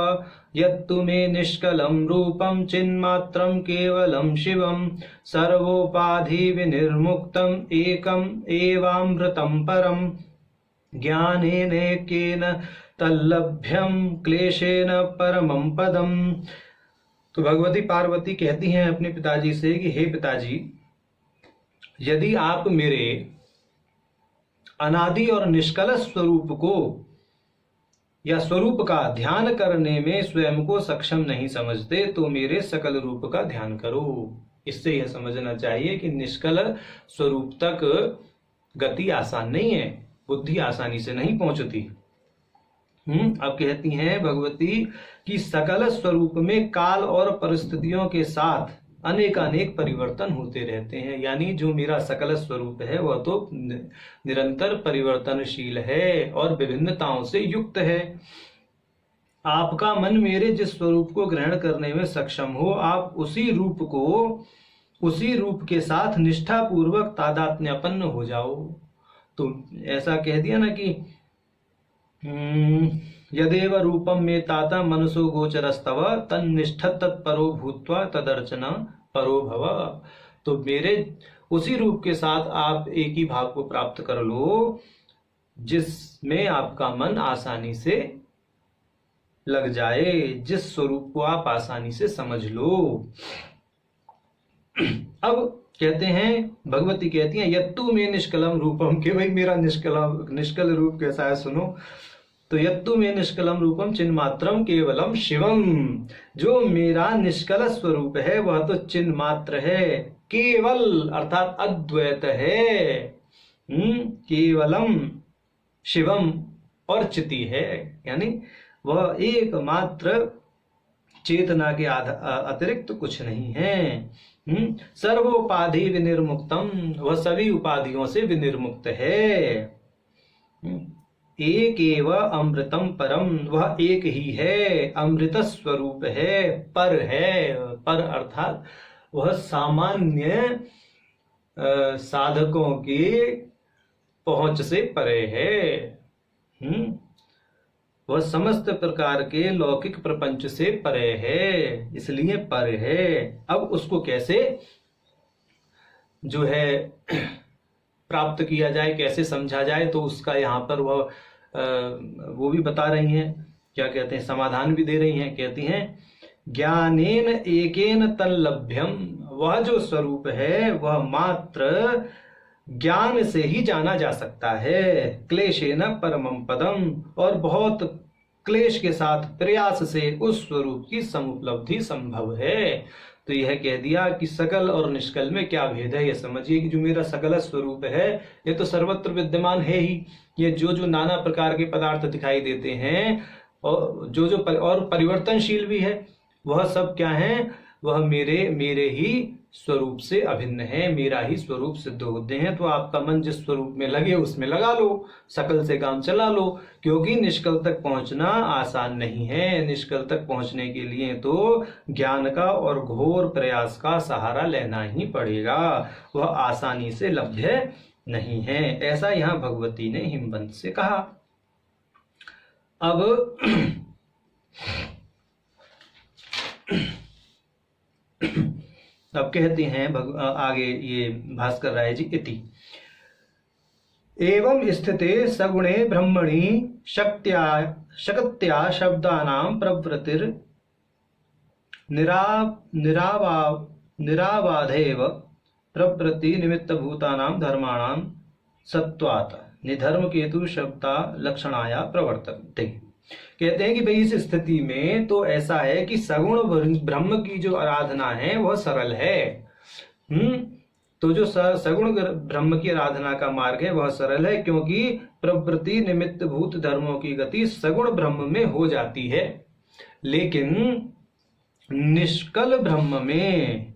यत्तु मे निष्कलं रूपं चिन्मात्रं केवलं शिवं सर्वोपाधि विनिर्मुक्तम् एकम् एवामृतं परम् ज्ञानेनैकेन तल्लभ्यं क्लेशेन परमं पदम। तो भगवती पार्वती कहती हैं अपने पिताजी से कि हे पिताजी, यदि आप मेरे अनादि और निष्कल स्वरूप को या स्वरूप का ध्यान करने में स्वयं को सक्षम नहीं समझते तो मेरे सकल रूप का ध्यान करो। इससे यह समझना चाहिए कि निष्कल स्वरूप तक गति आसान नहीं है, बुद्धि आसानी से नहीं पहुंचती। अब कहती हैं भगवती कि सकल स्वरूप में काल और परिस्थितियों के साथ अनेकानेक परिवर्तन होते रहते हैं, यानी जो मेरा सकल स्वरूप है वह तो निरंतर परिवर्तनशील है और विभिन्नताओं से युक्त है। आपका मन मेरे जिस स्वरूप को ग्रहण करने में सक्षम हो, आप उसी रूप को उसी रूप के साथ निष्ठा पूर्वक तादात्म्यपन्न हो जाओ। तो ऐसा कह दिया ना कि यदेव रूपम में ताता मनसो गोचरस्तव तन्निष्ठ तत्परो भूत्वा तदर्चन परो भव। तो मेरे उसी रूप के साथ आप एक ही भाव को प्राप्त कर लो जिसमें आपका मन आसानी से लग जाए, जिस स्वरूप को आप आसानी से समझ लो। अब कहते हैं, भगवती कहती हैं यत्तु में निष्कलम रूपम, के भाई मेरा निष्कल रूप कैसा है सुनो। तो यत्तु में निष्कलम रूपम चिन्मात्रम केवलम शिवम, जो मेरा निष्कल स्वरूप है वह तो चिन्ह मात्र है, केवल अर्थात अद्वैत है, केवलम शिवम और चिति है, यानी वह एकमात्र चेतना के अतिरिक्त कुछ नहीं है। सर्वोपाधि विनिर्मुक्तम, वह सभी उपाधियों से विनिर्मुक्त है। एक एव अमृतम परम, वह एक ही है, अमृत स्वरूप है, पर है, पर अर्थात वह सामान्य साधकों की पहुंच से परे है। वह समस्त प्रकार के लौकिक प्रपंच से परे है, इसलिए पर है। अब उसको कैसे जो है प्राप्त किया जाए, कैसे समझा जाए, तो उसका यहाँ पर वो भी बता रही हैं, क्या कहते हैं, समाधान भी दे रही हैं। कहती हैं ज्ञानेन एकेन तल्लभ्यम, वह जो स्वरूप है वह मात्र ज्ञान से ही जाना जा सकता है। क्लेशेन परमं पदम, और बहुत क्लेश के साथ प्रयास से उस स्वरूप की समुपलब्धि संभव है। तो यह कह दिया कि सकल और निष्कल में क्या भेद है। यह समझिए कि जो मेरा सकल स्वरूप है यह तो सर्वत्र विद्यमान है ही। ये जो जो नाना प्रकार के पदार्थ दिखाई देते हैं और जो जो और परिवर्तनशील भी है, वह सब क्या है, वह मेरे ही स्वरूप से अभिन्न है, मेरा ही स्वरूप सिद्ध होते हैं। तो आपका मन जिस स्वरूप में लगे उसमें लगा लो, सकल से काम चला लो, क्योंकि निष्कल तक पहुंचना आसान नहीं है। निष्कल तक पहुंचने के लिए तो ज्ञान का और घोर प्रयास का सहारा लेना ही पड़ेगा, वह आसानी से लभ्य नहीं है। ऐसा यहाँ भगवती ने हिमवंत से कहा। अब कहते हैं आगे ये भास्कर राय जी, इति एवं स्थिते सगुणे ब्रह्मणि शक्त्या शब्दानां प्रवृत्तिर निराबाधेव प्रवृत्ति निमित्त भूतानां धर्माणां सत्वात् निधर्म केतु शब्दा लक्षणाया प्रवर्तन्ते। कहते हैं कि भाई इस स्थिति में तो ऐसा है कि सगुण ब्रह्म की जो आराधना है वह सरल है। तो जो सगुण ब्रह्म की आराधना का मार्ग है वह सरल है, क्योंकि प्रवृत्ति निमित्त भूत धर्मों की गति सगुण ब्रह्म में हो जाती है। लेकिन निष्कल ब्रह्म में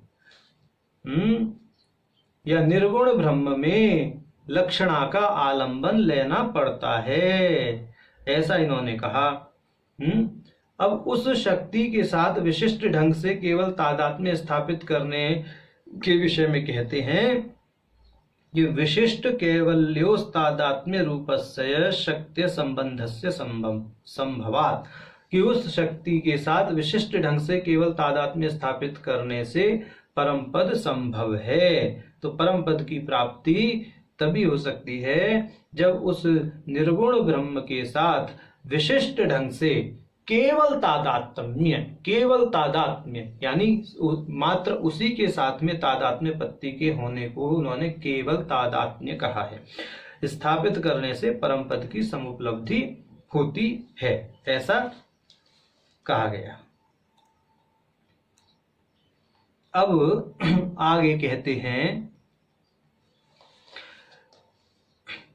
या निर्गुण ब्रह्म में लक्षणा का आलंबन लेना पड़ता है, ऐसा इन्होंने कहा। अब उस शक्ति के साथ विशिष्ट ढंग से केवल तादात्म्य स्थापित करने के विषय में कहते हैं कि विशिष्ट कैवल्योस्तादात्म्य रूपस्य शक्ति संबंधस्य संभवात्, कि उस शक्ति के साथ विशिष्ट ढंग से केवल तादात्म्य स्थापित करने से परम पद संभव है। तो परम पद की प्राप्ति तभी हो सकती है जब उस निर्गुण ब्रह्म के साथ विशिष्ट ढंग से केवल तादात्म्य यानी मात्र उसी के साथ में तादात्म्य पत्ति के होने को उन्होंने केवल तादात्म्य कहा है, स्थापित करने से परम पद की समुपलब्धि होती है, ऐसा कहा गया। अब आगे कहते हैं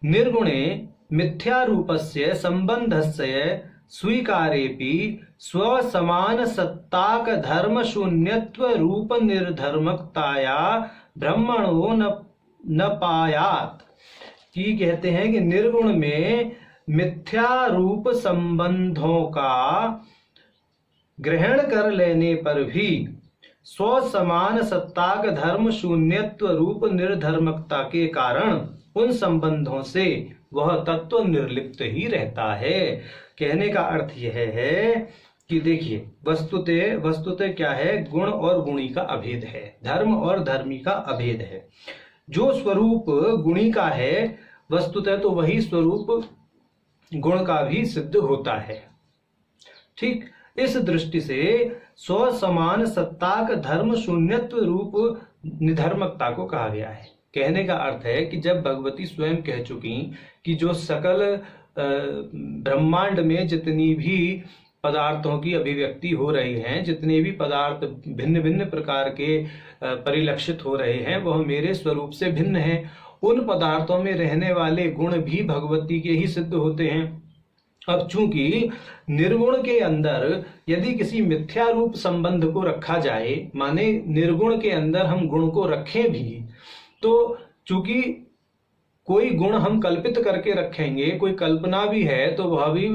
निर्गुणे मिथ्या रूपस्य संबंधस्य स्वीकारेपि स्वसमान सत्ताक धर्म शून्यत्व रूप निर्धर्मकताया ब्रह्मणो न पायात, कि कहते हैं कि निर्गुण में मिथ्या रूप संबंधों का ग्रहण कर लेने पर भी स्वसमान सत्ताक धर्म शून्यत्व रूप निर्धर्मकता के कारण उन संबंधों से वह तत्व निर्लिप्त ही रहता है। कहने का अर्थ यह है कि देखिए, वस्तुतः क्या है, गुण और गुणी का अभेद है, धर्म और धर्मी का अभेद है। जो स्वरूप गुणी का है वस्तुतः तो वही स्वरूप गुण का भी सिद्ध होता है। ठीक इस दृष्टि से स्वसमान सत्ताक धर्म शून्यत्व रूप निधर्मकता को कहा गया है। कहने का अर्थ है कि जब भगवती स्वयं कह चुकी कि जो सकल ब्रह्मांड में जितनी भी पदार्थों की अभिव्यक्ति हो रही है, जितने भी पदार्थ भिन्न भिन्न प्रकार के परिलक्षित हो रहे हैं वह मेरे स्वरूप से भिन्न है, उन पदार्थों में रहने वाले गुण भी भगवती के ही सिद्ध होते हैं। अब चूंकि निर्गुण के अंदर यदि किसी मिथ्या रूप संबंध को रखा जाए, माने निर्गुण के अंदर हम गुण को रखें भी, तो चूंकि कोई गुण हम कल्पित करके रखेंगे, कोई कल्पना भी है, तो वह भी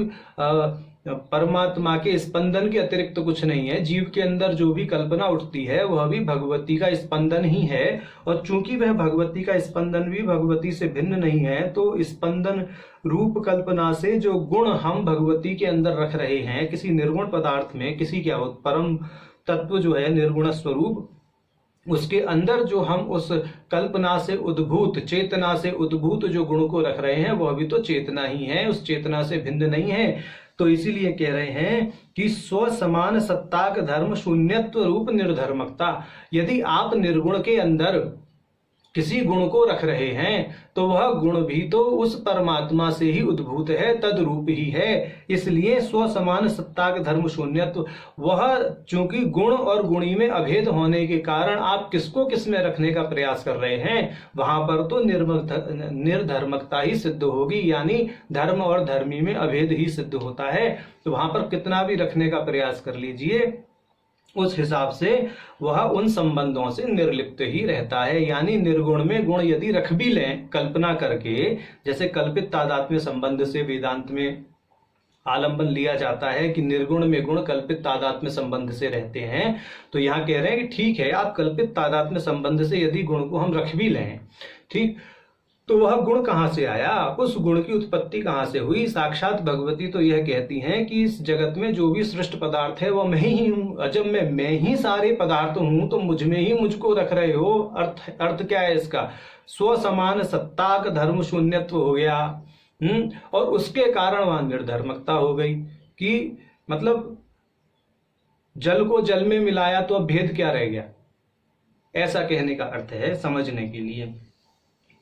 परमात्मा के स्पंदन के अतिरिक्त कुछ नहीं है। जीव के अंदर जो भी कल्पना उठती है वह भी भगवती का स्पंदन ही है, और चूंकि वह भगवती का स्पंदन भी भगवती से भिन्न नहीं है, तो स्पंदन रूप कल्पना से जो गुण हम भगवती के अंदर रख रहे हैं किसी निर्गुण पदार्थ में, किसी क्या हो परम तत्व जो है निर्गुण स्वरूप, उसके अंदर जो हम उस कल्पना से उद्भूत, चेतना से उद्भूत जो गुण को रख रहे हैं वह भी तो चेतना ही है, उस चेतना से भिन्न नहीं है। तो इसीलिए कह रहे हैं कि स्व समान सत्ताक धर्म शून्यत्व रूप निर्धर्मकता। यदि आप निर्गुण के अंदर किसी गुण को रख रहे हैं तो वह गुण भी तो उस परमात्मा से ही उद्भूत है, तद्रूप ही है। इसलिए स्व समान सत्ताक धर्म शून्यत्व, वह चूंकि गुण और गुणी में अभेद होने के कारण आप किसको किस में रखने का प्रयास कर रहे हैं, वहां पर तो निर्धर्मकता ही सिद्ध होगी, यानी धर्म और धर्मी में अभेद ही सिद्ध होता है। तो वहां पर कितना भी रखने का प्रयास कर लीजिए, उस हिसाब से वह उन संबंधों से निर्लिप्त ही रहता है। यानी निर्गुण में गुण यदि रख भी लें कल्पना करके, जैसे कल्पित तादात्म्य संबंध से वेदांत में आलंबन लिया जाता है कि निर्गुण में गुण कल्पित तादात्म्य संबंध से रहते हैं, तो यहाँ कह रहे हैं कि ठीक है, आप कल्पित तादात्म्य संबंध से यदि गुण को हम रख भी लें, ठीक, तो वह गुण कहाँ से आया, उस गुण की उत्पत्ति कहाँ से हुई। साक्षात भगवती तो यह कहती हैं कि इस जगत में जो भी सृष्ट पदार्थ है वह मैं ही हूँ। जब मैं ही सारे पदार्थ हूँ तो मुझ में ही मुझको रख रहे हो। अर्थ क्या है इसका, स्व समान सत्ताक धर्म शून्यत्व हो गया, और उसके कारण वहां निर्धर्मकता हो गई कि मतलब जल को जल में मिलाया तो अब भेद क्या रह गया, ऐसा कहने का अर्थ है समझने के लिए।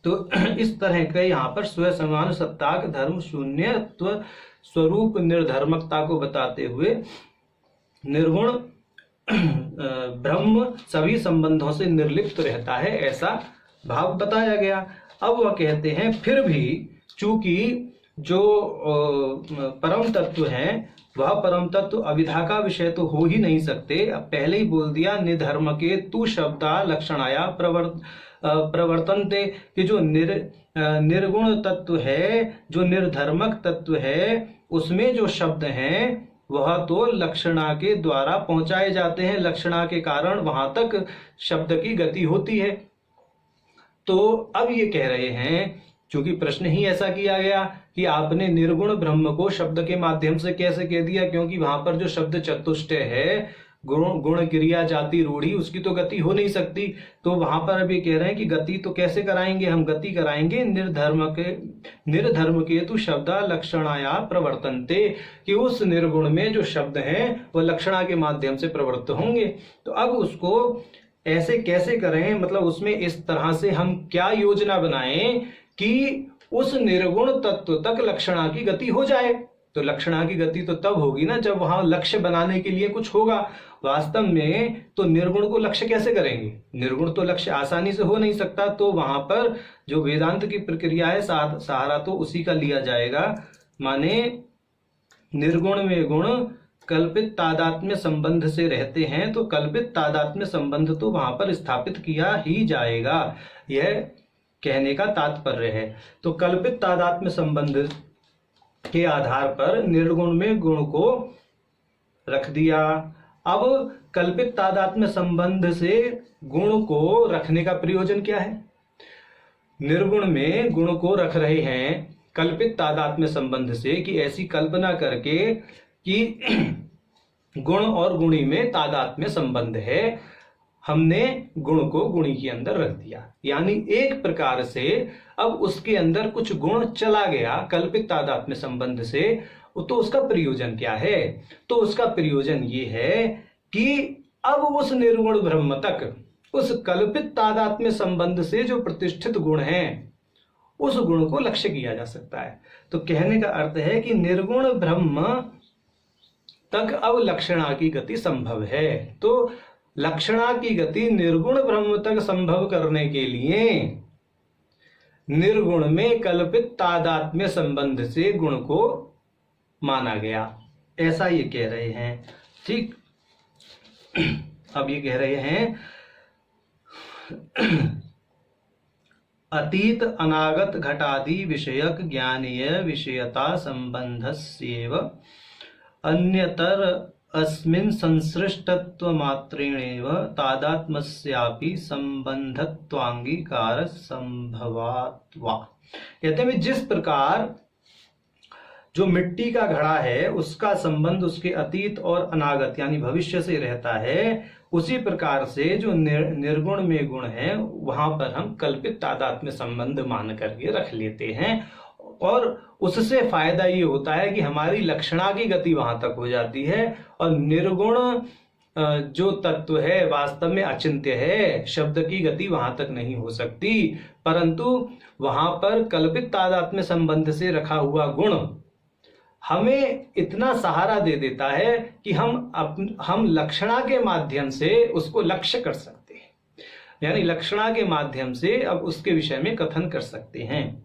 तो इस तरह के यहाँ पर स्व समान सत्ताक धर्म शून्यत्व स्वरूप निर्धर्मकता को बताते हुए निर्गुण ब्रह्म सभी संबंधों से निर्लिप्त रहता है, ऐसा भाव बताया गया। अब वह कहते हैं फिर भी चूंकि जो परम तत्व है वह परम तत्व अविधा का विषय तो हो ही नहीं सकते। अब पहले ही बोल दिया, निधर्म के तू शब्दा लक्षणाया प्रवर्तनते, कि जो निर्गुण तत्व है, जो निर्धर्मक तत्व है, उसमें जो शब्द हैं वह तो लक्षणा के द्वारा पहुंचाए जाते हैं, लक्षणा के कारण वहां तक शब्द की गति होती है। तो अब ये कह रहे हैं, क्योंकि प्रश्न ही ऐसा किया गया कि आपने निर्गुण ब्रह्म को शब्द के माध्यम से कैसे कह दिया, क्योंकि वहां पर जो शब्द चतुष्टय है, गुण क्रिया जाति रूढ़ी, उसकी तो गति हो नहीं सकती। तो वहां पर अभी कह रहे हैं कि गति तो कैसे कराएंगे, हम गति कराएंगे निर्धर्म केतु शब्दा लक्षणाया प्रवर्तन्ते, कि उस निर्गुण में जो शब्द हैं वह लक्षणा के माध्यम से प्रवृत्त होंगे। तो अब उसको ऐसे कैसे करें, मतलब उसमें इस तरह से हम क्या योजना बनाएं कि उस निर्गुण तत्व तक लक्षणा की गति हो जाए। तो लक्षणा की गति तो तब होगी ना जब वहां लक्ष्य बनाने के लिए कुछ होगा। वास्तव में तो निर्गुण को लक्ष्य कैसे करेंगे, निर्गुण तो लक्ष्य आसानी से हो नहीं सकता। तो वहां पर जो वेदांत की प्रक्रिया है, सहारा तो उसी का लिया जाएगा। माने निर्गुण में गुण कल्पित तादात्म्य संबंध से रहते हैं, तो कल्पित तादात्म्य संबंध तो वहां पर स्थापित किया ही जाएगा, यह कहने का तात्पर्य है। तो कल्पित तादात्म्य संबंध के आधार पर निर्गुण में गुण को रख दिया। अब कल्पित तादात्म्य संबंध से गुण को रखने का प्रयोजन क्या है? निर्गुण में गुण को रख रहे हैं कल्पित तादात्म्य संबंध से, कि ऐसी कल्पना करके कि गुण और गुणी में तादात्म्य संबंध है, हमने गुण को गुणी के अंदर रख दिया। यानी एक प्रकार से अब उसके अंदर कुछ गुण चला गया कल्पित तादात्म्य संबंध से। तो उसका प्रयोजन क्या है? तो उसका प्रयोजन ये है कि अब उस निर्गुण ब्रह्म तक उस कल्पित तादात्म्य संबंध से जो प्रतिष्ठित गुण हैं, उस गुण को लक्ष्य किया जा सकता है। तो कहने का अर्थ है कि निर्गुण ब्रह्म तक अब लक्षणा की गति संभव है। तो लक्षणा की गति निर्गुण ब्रह्म तक संभव करने के लिए निर्गुण में कल्पित तादात्म्य संबंध से गुण को माना गया, ऐसा ये कह रहे हैं। ठीक, अब ये कह रहे हैं अतीत अनागत घटादि विषयक ज्ञानीय विषयता संबंधस्येव अन्यतर अस्मिन् संसृष्टत्व मात्रेणेव तादात्म्यस्यापि संबंधत्वांगीकार संभवात्वा। कहते हैं जिस प्रकार जो मिट्टी का घड़ा है उसका संबंध उसके अतीत और अनागत यानी भविष्य से रहता है, उसी प्रकार से जो निर्गुण में गुण है वहां पर हम कल्पित तादात्म्य संबंध मान करके रख लेते हैं, और उससे फायदा ये होता है कि हमारी लक्षणा की गति वहां तक हो जाती है। और निर्गुण जो तत्व है वास्तव में अचिंत्य है, शब्द की गति वहां तक नहीं हो सकती, परंतु वहां पर कल्पित तादात्म्य संबंध से रखा हुआ गुण हमें इतना सहारा दे देता है कि हम लक्षणा के माध्यम से उसको लक्ष्य कर सकते हैं, यानी लक्षणा के माध्यम से अब उसके विषय में कथन कर सकते हैं।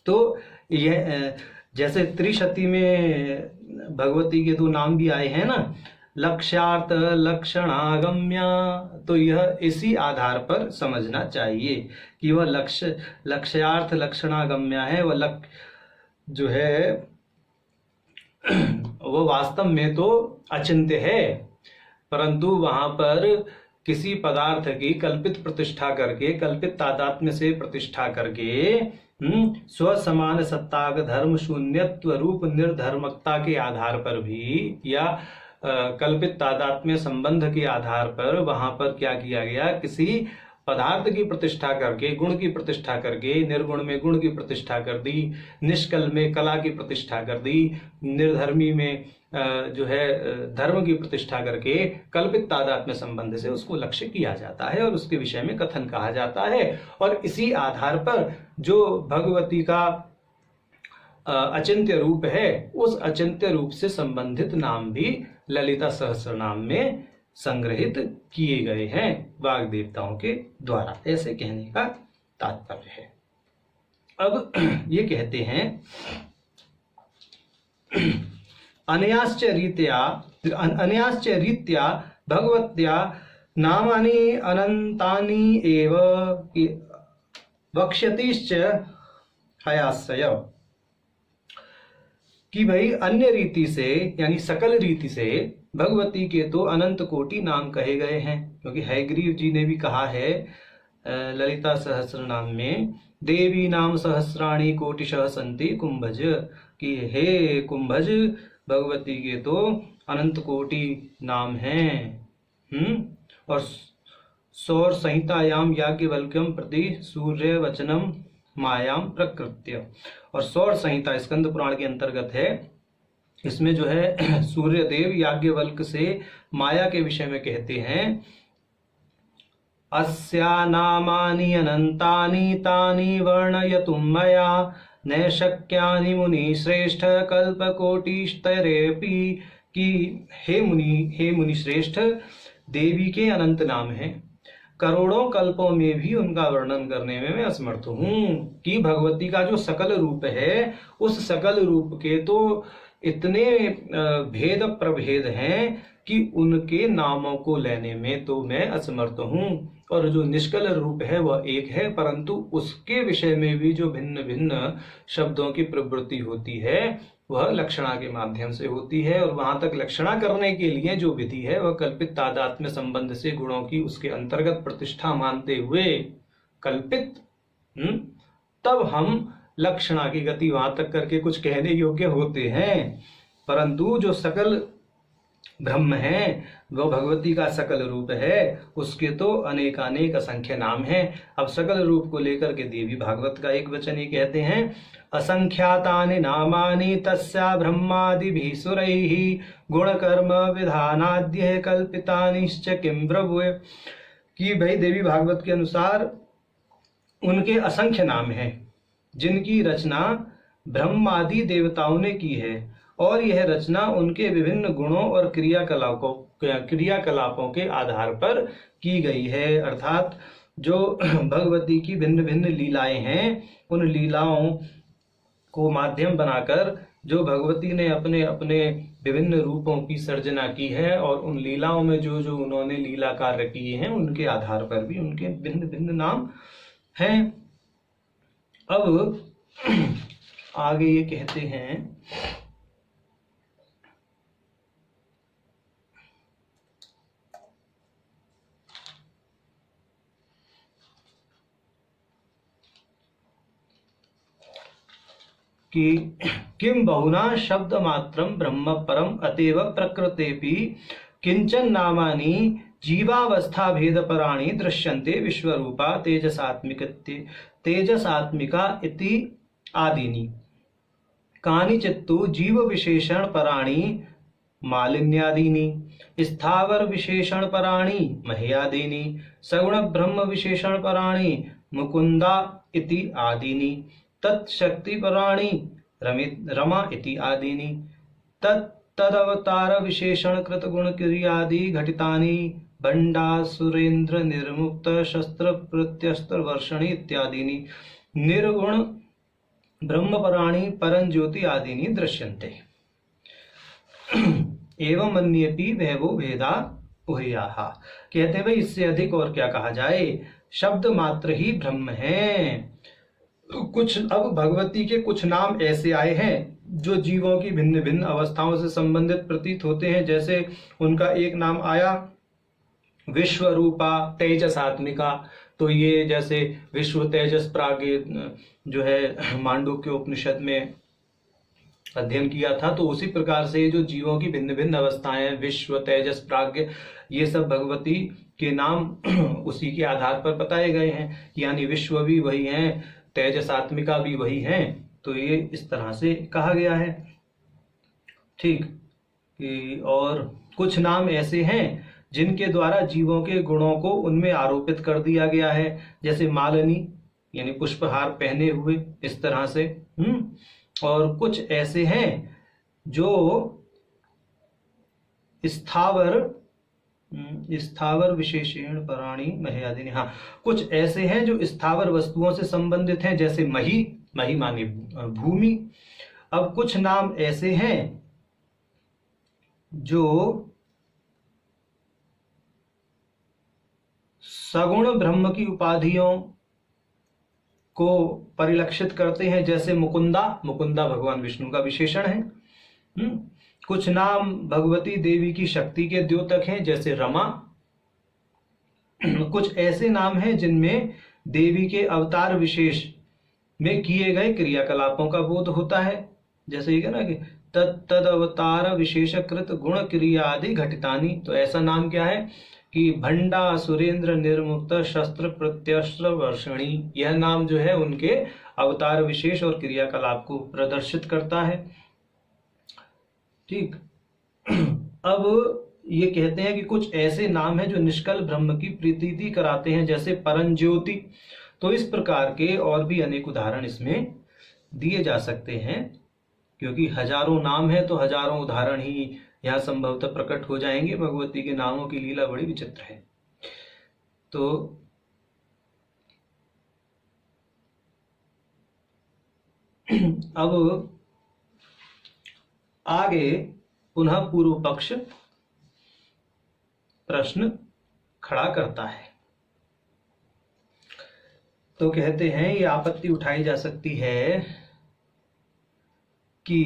तो यह जैसे त्रिशती में भगवती के दो नाम भी आए हैं ना, लक्ष्यार्थ लक्षणागम्य, तो यह इसी आधार पर समझना चाहिए कि वह लक्ष्यार्थ लक्षणागम्य है, वह जो है वो वास्तव में तो अचिंत्य है, परंतु वहां पर किसी पदार्थ की कल्पित प्रतिष्ठा करके, कल्पित तादात्म्य से प्रतिष्ठा करके स्व समान सत्ताक धर्म शून्यत्व रूप निर्धर्मकता के आधार पर भी या कल्पित तादात्म्य संबंध के आधार पर वहां पर क्या किया गया, किसी पदार्थ की प्रतिष्ठा करके, गुण की प्रतिष्ठा करके, निर्गुण में गुण की प्रतिष्ठा कर दी, निष्कल में कला की प्रतिष्ठा कर दी, निर्धर्मी में जो है धर्म की प्रतिष्ठा करके कल्पित तादात्म्य संबंध से उसको लक्ष्य किया जाता है और उसके विषय में कथन कहा जाता है। और इसी आधार पर जो भगवती का अचिंत्य रूप है, उस अचिंत्य रूप से संबंधित नाम भी ललिता सहस्त्र नाम में संग्रहित किए गए हैं वाग देवताओं के द्वारा, ऐसे कहने का तात्पर्य है। अब ये कहते हैं अनयाश्च रीत्या भगवत्या नामानि अनंतानि एव वक्ष्यतिश्च हयास्सय, कि भाई अन्य रीति से यानी सकल रीति से भगवती के तो अनंत कोटि नाम कहे गए हैं, क्योंकि हयग्रीव जी ने भी कहा है ललिता सहस्र नाम में, देवी नाम सहस्राणी कोटिशः सन्ति कुंभज, कि हे कुंभज भगवती के तो अनंत कोटि नाम हैं। और सौर संहितायाम याज्ञवल्क्यम प्रति सूर्य वचनम मायाम प्रकृत्य, और सौर संहिता स्कंद पुराण के अंतर्गत है। इसमें जो है सूर्य देव याज्ञवल्क से माया के विषय में कहते हैं, अस्या नामानि अनंतानि तानि वर्णयतुं मया न शक्यानि मुनि श्रेष्ठ कल्पकोटिस्तरेऽपि, कि हे मुनि श्रेष्ठ, देवी के अनंत नाम हैं, करोड़ों कल्पों में भी उनका वर्णन करने में मैं असमर्थ हूं। कि भगवती का जो सकल रूप है, उस सकल रूप के तो इतने भेद प्रभेद हैं कि उनके नामों को लेने में तो मैं असमर्थ हूं। और जो निष्कल रूप है वह एक है, परंतु उसके विषय में भी जो भिन्न भिन्न शब्दों की प्रवृत्ति होती है वह लक्षणा के माध्यम से होती है। और वहां तक लक्षणा करने के लिए जो विधि है वह कल्पित तादात्म्य संबंध से गुणों की उसके अंतर्गत प्रतिष्ठा मानते हुए कल्पित, तब हम लक्षणा की गति वहां तक करके कुछ कहने योग्य होते हैं। परंतु जो सकल ब्रह्म है, वो भगवती का सकल रूप है, उसके तो अनेकानेक असंख्य नाम हैं। अब सकल रूप को लेकर के देवी भागवत का एक वचन ही कहते हैं, असंख्यातानि नामानि तस्या ब्रह्मादिभिः सुरैः गुणकर्म विधानाद्य कल्पितानिश्च किं ब्रभुवे, कि भाई देवी भागवत के अनुसार उनके असंख्य नाम हैं जिनकी रचना ब्रह्मादि देवताओं ने की है, और यह रचना उनके विभिन्न गुणों और क्रियाकलापों के आधार पर की गई है। अर्थात जो भगवती की भिन्न भिन्न लीलाएं हैं, उन लीलाओं को माध्यम बनाकर जो भगवती ने अपने अपने विभिन्न रूपों की सर्जना की है, और उन लीलाओं में जो जो उन्होंने लीला कार्य किए हैं, उनके आधार पर भी उनके भिन्न भिन्न नाम हैं। अब आगे ये कहते हैं कि किम बहुना शब्द मात्रम ब्रह्म परम अतेव प्रकृतेपि किंचन नामानि जीवावस्था भेद पराणि दृश्यन्ते विश्वरूपा तेजसात्मिका इति आदीनि, कानिचित्तु जीव विशेषण पराणि मालिन्यादीनि, स्थावर विशेषण पराणि मह्यादीनि, सगुण ब्रह्म विशेषण पराणि मुकुंदा इति आदीनि, तत्शक्ति पराणि रमा इति आदीनि, तदवतार विशेषण कृत गुण क्रियादि घटितानि बंडासुरेन्द्र निर्मुक्त शस्त्र प्रत्यस्त्र वर्षणि इत्यादीनि, निर्गुण ब्रह्मपराणि परंज्योति आदीनि दृश्यन्ते। एवं अन्येपि वैभो भेदा उह्याः, कहते भाई इससे अधिक और क्या कहा जाए, शब्द मात्र ही ब्रह्म है। कुछ अब भगवती के कुछ नाम ऐसे आए हैं जो जीवों की भिन्न भिन्न अवस्थाओं से संबंधित प्रतीत होते हैं। जैसे उनका एक नाम आया विश्वरूपा तेजसात्मिका, तो ये जैसे विश्व तेजस प्राग्ञ जो है मांडुक्य उपनिषद में अध्ययन किया था, तो उसी प्रकार से जो जीवों की भिन्न भिन्न अवस्थाएं विश्व तेजस प्राग्ञ, ये सब भगवती के नाम उसी के आधार पर बताए गए हैं। यानी विश्व भी वही हैं, तेजसात्मिका भी वही हैं, तो ये इस तरह से कहा गया है। ठीक, और कुछ नाम ऐसे हैं जिनके द्वारा जीवों के गुणों को उनमें आरोपित कर दिया गया है, जैसे मालिनी यानी पुष्पहार पहने हुए, इस तरह से। और कुछ ऐसे हैं जो स्थावर विशेषण पराणी मह्यादीनि, हाँ, कुछ ऐसे हैं जो स्थावर वस्तुओं से संबंधित हैं, जैसे मही माने भूमि। अब कुछ नाम ऐसे हैं जो सगुण ब्रह्म की उपाधियों को परिलक्षित करते हैं, जैसे मुकुंदा भगवान विष्णु का विशेषण है। कुछ नाम भगवती देवी की शक्ति के द्योतक हैं, जैसे रमा। कुछ ऐसे नाम हैं जिनमें देवी के अवतार विशेष में किए गए क्रियाकलापों का बोध होता है, जैसे ये ना कि तद अवतार विशेषकृत गुण क्रियादि घटितानी। तो ऐसा नाम क्या है कि भंडा सुरेंद्र निर्मुक्त शस्त्र प्रत्यस्त्र वर्षणी। यह नाम जो है उनके अवतार विशेष और क्रियाकलाप को प्रदर्शित करता है। ठीक। अब ये कहते हैं कि कुछ ऐसे नाम हैं जो निष्कल ब्रह्म की प्रतीति कराते हैं, जैसे परंज्योति। तो इस प्रकार के और भी अनेक उदाहरण इसमें दिए जा सकते हैं, क्योंकि हजारों नाम है तो हजारों उदाहरण ही यहाँ संभवतः प्रकट हो जाएंगे। भगवती के नामों की लीला बड़ी विचित्र है। तो अब आगे पुनः पूर्व पक्ष प्रश्न खड़ा करता है। तो कहते हैं ये आपत्ति उठाई जा सकती है कि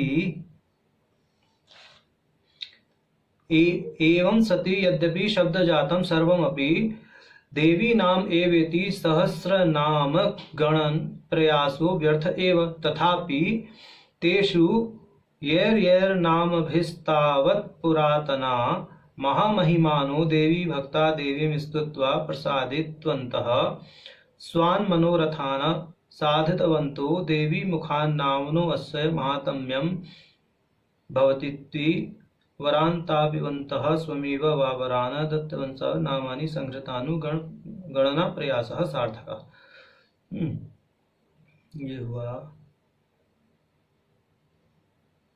एवं सति यद्यपि शब्द जातम सर्वमपि देवी नाम एवेति सहस्र नाम गणन प्रयासो व्यर्थ एव, तथापि तेषु येर नामभिस्तावत् पुरातना महामहिमानो देवी भक्ता देवीं स्तुत्वा प्रसादितवन्तः स्वान् मनोरथान् साधितवन्तो देवी मुखान्नाम्नो अस्य महात्म्यं भवतीति वरान्तापिवन्तः स्वमेव वा वरान् दत्तवन्तः नामानि संहृतानुगणना प्रयासः सार्थकः। ये हुआ।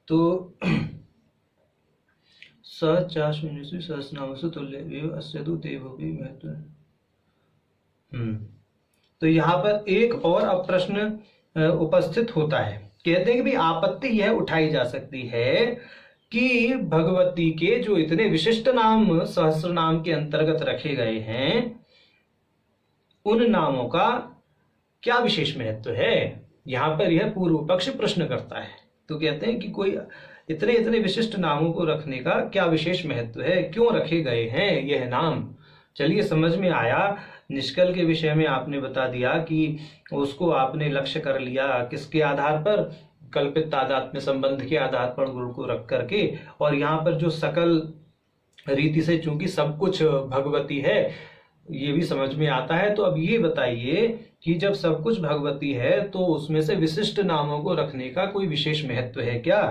तो सहस्रनामसु तुल्य अस्य तु देवोपि महत्व। तो यहाँ पर एक और अब प्रश्न उपस्थित होता है। कहते हैं कि भाई आपत्ति यह उठाई जा सकती है कि भगवती के जो इतने विशिष्ट नाम सहस्र नाम के अंतर्गत रखे गए हैं, उन नामों का क्या विशेष महत्व है। यहाँ पर यह पूर्व पक्ष प्रश्न करता है। तो कहते हैं कि कोई इतने इतने विशिष्ट नामों को रखने का क्या विशेष महत्व है, क्यों रखे गए हैं यह नाम। चलिए समझ में आया। निष्कल के विषय में आपने बता दिया कि उसको आपने लक्ष्य कर लिया, किसके आधार पर, कल्पित तादात्म्य संबंध के आधार पर गुरु को रख करके। और यहाँ पर जो सकल रीति से चूंकि सब कुछ भगवती है ये भी समझ में आता है। तो अब ये बताइए कि जब सब कुछ भगवती है तो उसमें से विशिष्ट नामों को रखने का कोई विशेष महत्व है क्या।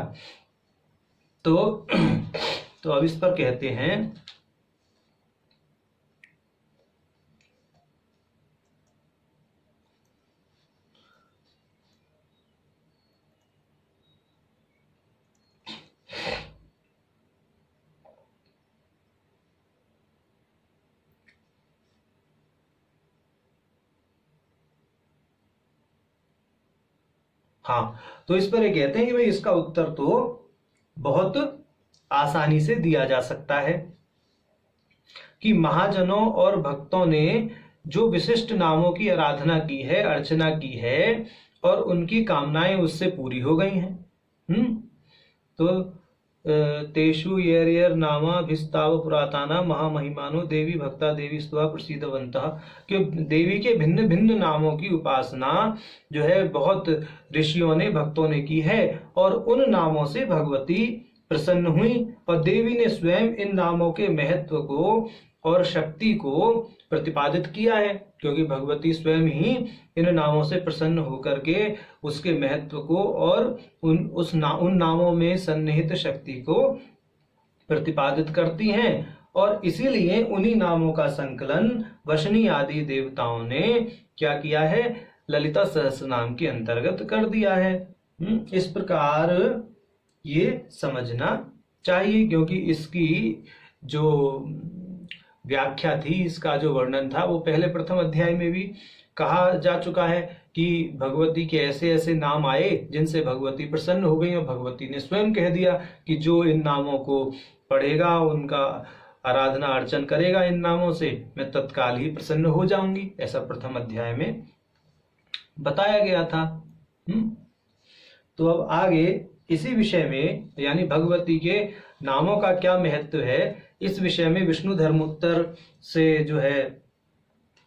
तो अब इस पर कहते हैं हाँ, तो इस पर ये कहते हैं कि भाई इसका उत्तर तो बहुत आसानी से दिया जा सकता है कि महाजनों और भक्तों ने जो विशिष्ट नामों की आराधना की है, अर्चना की है, और उनकी कामनाएं उससे पूरी हो गई हैं। तो तेषु येर नामा भिस्ताव पुराताना महामहिमानो देवी भक्ता देवी स्तुवा प्रसीदवन्तः। कि देवी के भिन्न भिन्न नामों की उपासना जो है बहुत ऋषियों ने, भक्तों ने की है, और उन नामों से भगवती प्रसन्न हुई, और देवी ने स्वयं इन नामों के महत्व को और शक्ति को प्रतिपादित किया है, क्योंकि भगवती स्वयं ही इन नामों से प्रसन्न होकर के उसके महत्व को और उन नामों में सन्निहित शक्ति को प्रतिपादित करती हैं। और इसीलिए उन्हीं नामों का संकलन वशनी आदि देवताओं ने क्या किया है, ललिता सहस्त्र नाम के अंतर्गत कर दिया है। इस प्रकार ये समझना चाहिए, क्योंकि इसकी जो व्याख्या थी, इसका जो वर्णन था, वो पहले प्रथम अध्याय में भी कहा जा चुका है कि भगवती के ऐसे ऐसे नाम आए जिनसे भगवती प्रसन्न हो गई, और भगवती ने स्वयं कह दिया कि जो इन नामों को पढ़ेगा, उनका आराधना अर्चन करेगा इन नामों से, मैं तत्काल ही प्रसन्न हो जाऊंगी। ऐसा प्रथम अध्याय में बताया गया था। तो अब आगे इसी विषय में यानी भगवती के नामों का क्या महत्व है, इस विषय में विष्णु धर्मोत्तर से जो है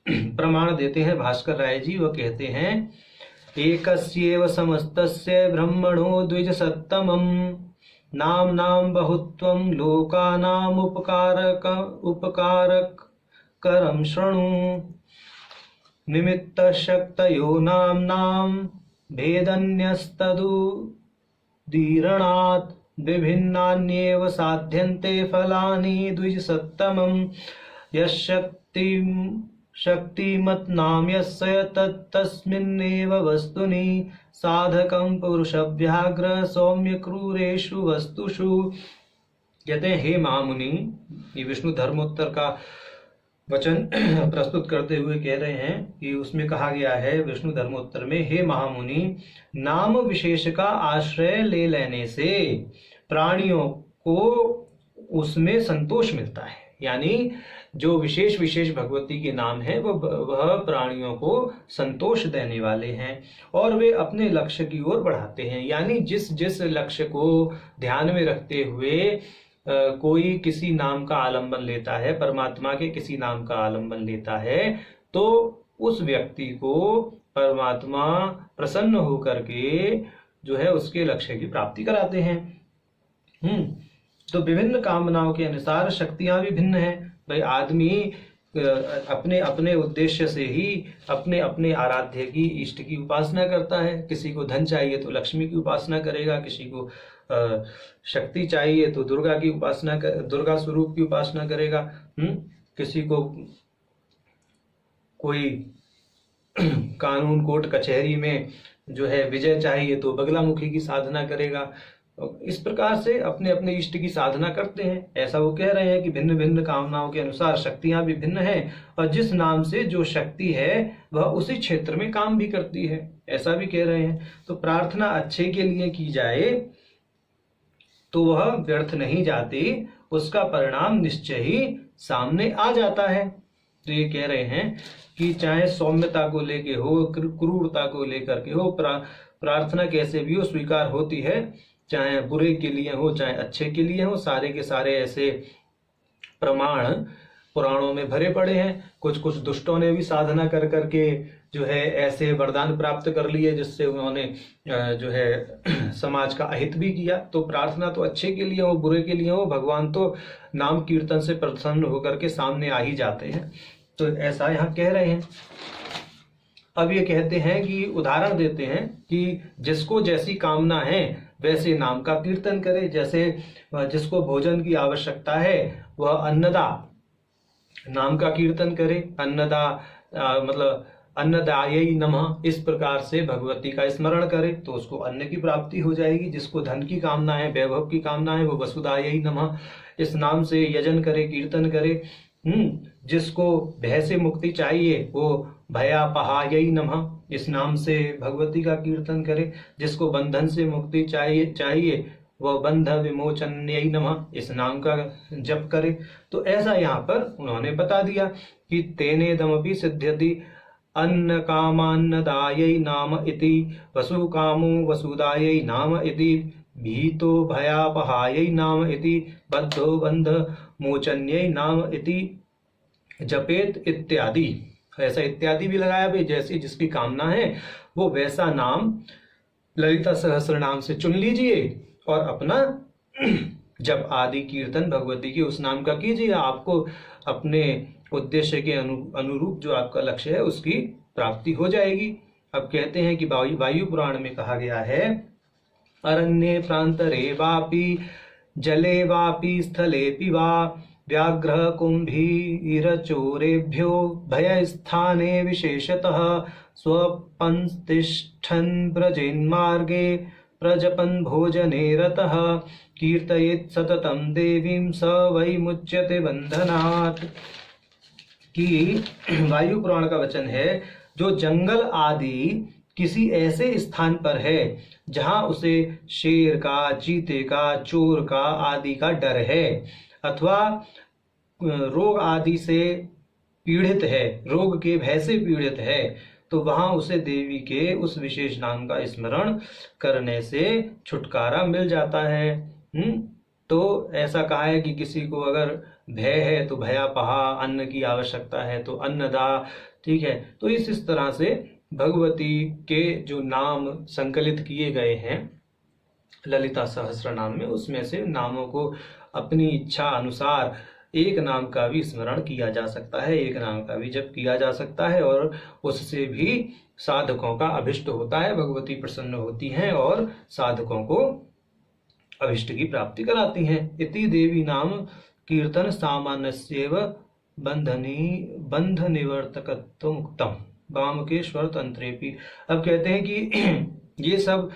प्रमाण देते हैं भास्कर राय जी। वह कहते हैं एकस्येव समस्तस्य ब्रह्मणो द्विज सत्तमम् नाम नाम बहुत्वं लोकानाम उपकारक करम शृणु निमित्त शक्तयो नाम भेदन्यस्तदुदीरणात् विभिन्नान्येव साध्यन्ते फलानि द्विजसत्तमम् शक्तिमत् नाम यस्य तत्तस्मिन्नेव वस्तुनि साधकं पुरुषव्याघ्र सौम्य क्रूरेषु वस्तुषु। कहते हैं हे महामुनि, ये विष्णु धर्मोत्तर का वचन प्रस्तुत करते हुए कह रहे हैं कि उसमें कहा गया है विष्णु धर्मोत्तर में, हे महामुनि, नाम विशेष का आश्रय ले लेने से प्राणियों को उसमें संतोष मिलता है। यानी जो विशेष विशेष भगवती के नाम है वह प्राणियों को संतोष देने वाले हैं और वे अपने लक्ष्य की ओर बढ़ाते हैं। यानी जिस जिस लक्ष्य को ध्यान में रखते हुए कोई किसी नाम का आलंबन लेता है, परमात्मा के किसी नाम का आलंबन लेता है, तो उस व्यक्ति को परमात्मा प्रसन्न होकर के जो है उसके लक्ष्य की प्राप्ति कराते हैं। तो विभिन्न कामनाओं के अनुसार शक्तियां भी भिन्न हैं। भाई आदमी अपने अपने उद्देश्य से ही अपने अपने आराध्य की इष्ट की उपासना करता है। किसी को धन चाहिए तो लक्ष्मी की उपासना करेगा, किसी को शक्ति चाहिए तो दुर्गा की उपासना दुर्गा स्वरूप की उपासना करेगा। किसी को कोई कानून कोर्ट कचहरी में जो है विजय चाहिए तो बगलामुखी की साधना करेगा। इस प्रकार से अपने अपने इष्ट की साधना करते हैं। ऐसा वो कह रहे हैं कि भिन्न भिन्न कामनाओं के अनुसार शक्तियां भी भिन्न हैं और जिस नाम से जो शक्ति है वह उसी क्षेत्र में काम भी करती है, ऐसा भी कह रहे हैं। तो प्रार्थना अच्छे के लिए की जाए तो वह व्यर्थ नहीं जाती, उसका परिणाम निश्चय ही सामने आ जाता है। तो ये कह रहे हैं कि चाहे सौम्यता को लेके हो, क्रूरता को लेकर के हो, प्रार्थना कैसे भी हो स्वीकार होती है। चाहे बुरे के लिए हो चाहे अच्छे के लिए हो, सारे के सारे ऐसे प्रमाण पुराणों में भरे पड़े हैं। कुछ कुछ दुष्टों ने भी साधना कर करके जो है ऐसे वरदान प्राप्त कर लिए जिससे उन्होंने जो है समाज का अहित भी किया। तो प्रार्थना तो अच्छे के लिए हो बुरे के लिए हो, भगवान तो नाम कीर्तन से प्रसन्न होकर के सामने आ ही जाते हैं। तो ऐसा यहाँ कह रहे हैं। अब ये कहते हैं कि उदाहरण देते हैं कि जिसको जैसी कामना है वैसे नाम का कीर्तन करे। जैसे जिसको भोजन की आवश्यकता है वह अन्नदा नाम का कीर्तन करे। अन्नदा मतलब अन्नदायै नमः, इस प्रकार से भगवती का स्मरण करे तो उसको अन्न की प्राप्ति हो जाएगी। जिसको धन की कामना है, वैभव की कामना है, वो वसुधायै नमः इस नाम से यजन करे, कीर्तन करे। जिसको भय से मुक्ति चाहिए वो भयापहायै नमः इस नाम से भगवती का कीर्तन करे। जिसको बंधन से मुक्ति चाहिए वह बंध विमोचन्यै नमः इस नाम का जप करे। तो ऐसा यहाँ पर उन्होंने बता दिया कि तेनेदमपि सिद्ध्यति अन्न कामान्नदायै नाम इति वसु कामो वसुदायै नाम इति भीतो भयापहायै नाम इति बद्धो बंध मोचन्यै नाम इति जपेत इत्यादि। ऐसा इत्यादि भी लगाया भाई, जैसी जिसकी कामना है वो वैसा नाम ललिता सहस्त्र नाम से चुन लीजिए और अपना जब आदि कीर्तन भगवती के उस नाम का कीजिए। आपको अपने उद्देश्य के अनुरूप जो आपका लक्ष्य है उसकी प्राप्ति हो जाएगी। अब कहते हैं कि वायु पुराण में कहा गया है अरण्ये प्रांतरे वापि जले वापि स्थलेपि वा व्याघ्र कुंभीरचोरेभ्यो भयस्थाने विशेषतः स्वपंस्तिष्ठन् व्रजेन्मार्गे प्रजपन् भोजने रतः कीर्तयेत् सततं देवीं स वै मुच्यते बंधनात्। कि वायु पुराण का वचन है जो जंगल आदि किसी ऐसे स्थान पर है जहां उसे शेर का, चीते का, चोर का आदि का डर है अथवा रोग आदि से पीड़ित है, रोग के भय से पीड़ित है, तो वहां उसे देवी के उस विशेष नाम का स्मरण करने से छुटकारा मिल जाता है। तो ऐसा कहा है कि किसी को अगर भय है तो भयापहा, अन्न की आवश्यकता है तो अन्नदा, ठीक है। तो इस तरह से भगवती के जो नाम संकलित किए गए हैं ललिता सहस्त्र नाम में, उसमें से नामों को अपनी इच्छा अनुसार एक नाम का भी स्मरण किया जा सकता है, एक नाम का भी जप किया जा सकता है, और उससे भी साधकों का अभिष्ट होता है, भगवती प्रसन्न होती हैं और साधकों को अभिष्ट की प्राप्ति कराती हैं। इति देवी नाम कीर्तन सामान्यस्यैव बंध निवर्तकत्वम् उक्तम् वामकेश्वर तंत्रेपि। अब कहते हैं कि ये सब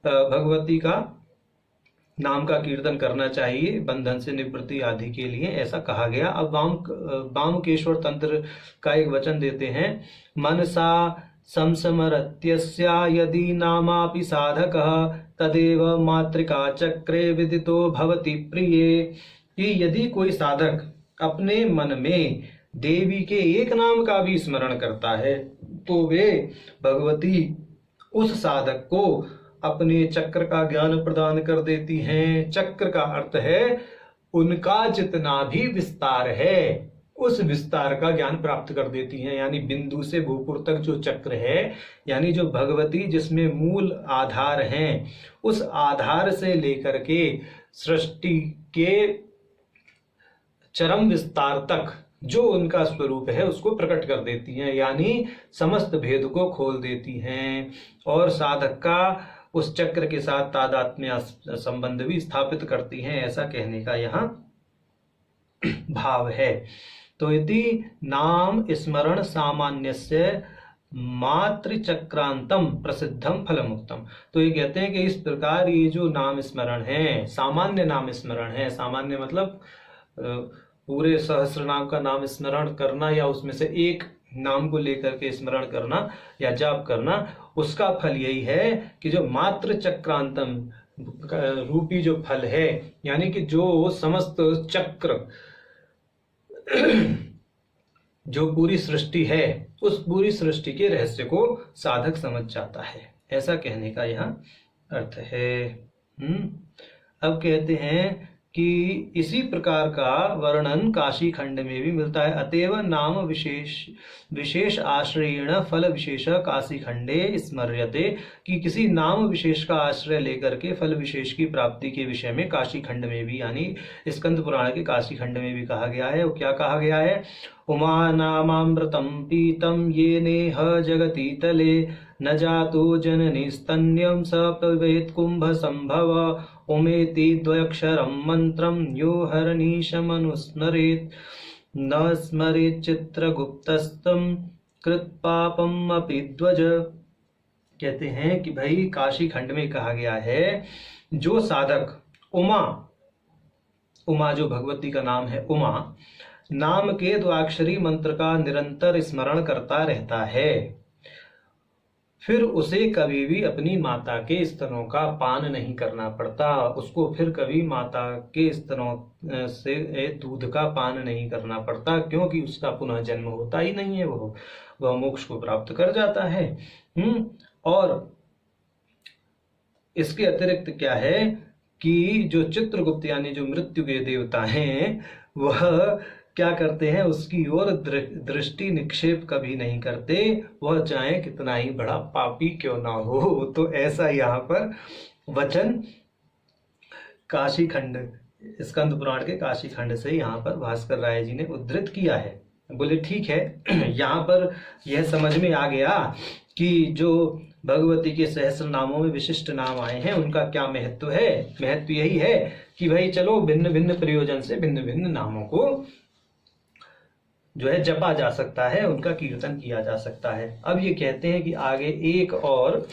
भगवती का नाम का कीर्तन करना चाहिए बंधन से निवृत्ति आदि के लिए, ऐसा कहा गया। अब वामकेश्वर तंत्र का एक वचन देते हैं, मनसा संसमरत्यस्या यदि नामापि साधकः तदेव मातृका चक्रे विदितो भवति प्रिये। कि यदि कोई साधक अपने मन में देवी के एक नाम का भी स्मरण करता है तो वे भगवती उस साधक को अपने चक्र का ज्ञान प्रदान कर देती हैं। चक्र का अर्थ है उनका जितना भी विस्तार है उस विस्तार का ज्ञान प्राप्त कर देती हैं। यानी बिंदु से भूपुर तक जो चक्र है, यानी जो भगवती जिसमें मूल आधार हैं, उस आधार से लेकर के सृष्टि के चरम विस्तार तक जो उनका स्वरूप है उसको प्रकट कर देती हैं, यानी समस्त भेद को खोल देती हैं और साधक का उस चक्र के साथ तादात्म्य संबंध भी स्थापित करती हैं, ऐसा कहने का यहाँ भाव है। तो यदि नाम स्मरण सामान्यस्य मातृचक्रांतम प्रसिद्धम फलमुक्तम। तो ये कहते हैं कि इस प्रकार ये जो नाम स्मरण है, सामान्य नाम स्मरण है, सामान्य मतलब पूरे सहस्त्र नाम का नाम स्मरण करना या उसमें से एक नाम को लेकर के स्मरण करना या जाप करना, उसका फल यही है कि जो मात्र चक्रांतम रूपी जो फल है, यानी कि जो समस्त चक्र जो पूरी सृष्टि है उस पूरी सृष्टि के रहस्य को साधक समझ जाता है, ऐसा कहने का यहाँ अर्थ है। अब कहते हैं कि इसी प्रकार का वर्णन काशी खंड में भी मिलता है। अतएव नाम विशेष आश्रयेण फल विशेष काशी खंडे स्मर्यते। कि किसी नाम विशेष का आश्रय लेकर के फल विशेष की प्राप्ति के विषय में काशी खंड में भी, यानी स्कंद पुराण के काशी खंड में भी कहा गया है। वो क्या कहा गया है? उमा नामामृतम पीतम ये नेह जगती तले न जातो जननी स्तन्यम स पवेत् कुंभ संभव उमेति द्वयक्षरम मंत्रम यो हरनीशमनुस्मरेत् न स्मरेत् चित्रगुप्तस्तम कृत्पापम अपि ध्वज। कहते हैं कि भाई काशी खंड में कहा गया है जो साधक उमा जो भगवती का नाम है उमा नाम के द्वाक्षरी मंत्र का निरंतर स्मरण करता रहता है, फिर उसे कभी भी अपनी माता के स्तनों का पान नहीं करना पड़ता, उसको फिर कभी माता के स्तनों से दूध का पान नहीं करना पड़ता, क्योंकि उसका पुनः जन्म होता ही नहीं है, वह मोक्ष को प्राप्त कर जाता है। और इसके अतिरिक्त क्या है कि जो चित्रगुप्त यानी जो मृत्यु के देवता हैं वह क्या करते हैं, उसकी ओर दृष्टि निक्षेप कभी नहीं करते, वह चाहे कितना ही बड़ा पापी क्यों ना हो। तो ऐसा यहाँ पर वचन काशी खंड स्कंद पुराण के काशी खंड से यहाँ पर भास्कर राय जी ने उद्धृत किया है। बोले ठीक है, यहाँ पर यह समझ में आ गया कि जो भगवती के सहस्र नामों में विशिष्ट नाम आए हैं उनका क्या महत्व है। महत्व यही है कि भाई चलो भिन्न भिन्न प्रयोजन से भिन्न भिन्न नामों को जो है जपा जा सकता है, उनका कीर्तन किया जा सकता है। अब ये कहते हैं कि आगे एक और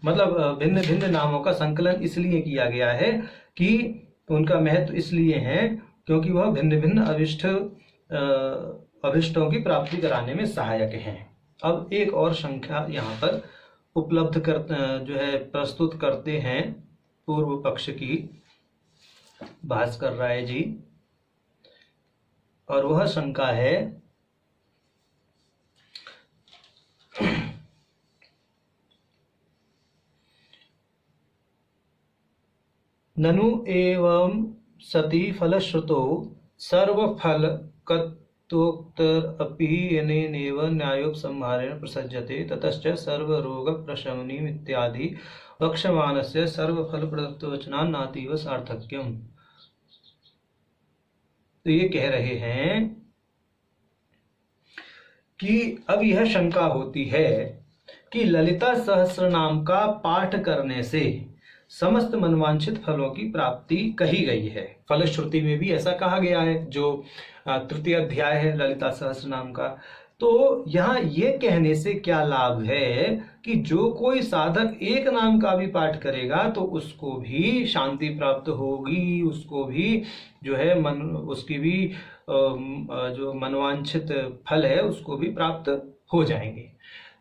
मतलब भिन्न भिन्न नामों का संकलन इसलिए किया गया है कि उनका महत्व इसलिए है क्योंकि वह भिन्न भिन्न अभिष्टों की प्राप्ति कराने में सहायक हैं। अब एक और संख्या यहाँ पर उपलब्ध जो है प्रस्तुत करते हैं पूर्व पक्ष की भास्कर राय जी, और वह शंका है ननु एवं सति फलश्रुतो सर्वफलकत्वोक्तरपि येनेव न्यायोपसंहारेण प्रसज्यते ततश्च सर्वरोगप्रशमनम् इत्यादि वक्ष्यमाणस्य सर्वफलप्रदत्तवचनान् नातीव सार्थक्यम्। तो ये कह रहे हैं कि अब यह शंका होती है कि ललिता सहस्र नाम का पाठ करने से समस्त मनवांछित फलों की प्राप्ति कही गई है। फलश्रुति में भी ऐसा कहा गया है, जो तृतीय अध्याय है ललिता सहस्र नाम का। तो यहाँ ये कहने से क्या लाभ है कि जो कोई साधक एक नाम का भी पाठ करेगा तो उसको भी शांति प्राप्त होगी, उसको भी जो है उसकी भी जो मनवांछित फल है उसको भी प्राप्त हो जाएंगे।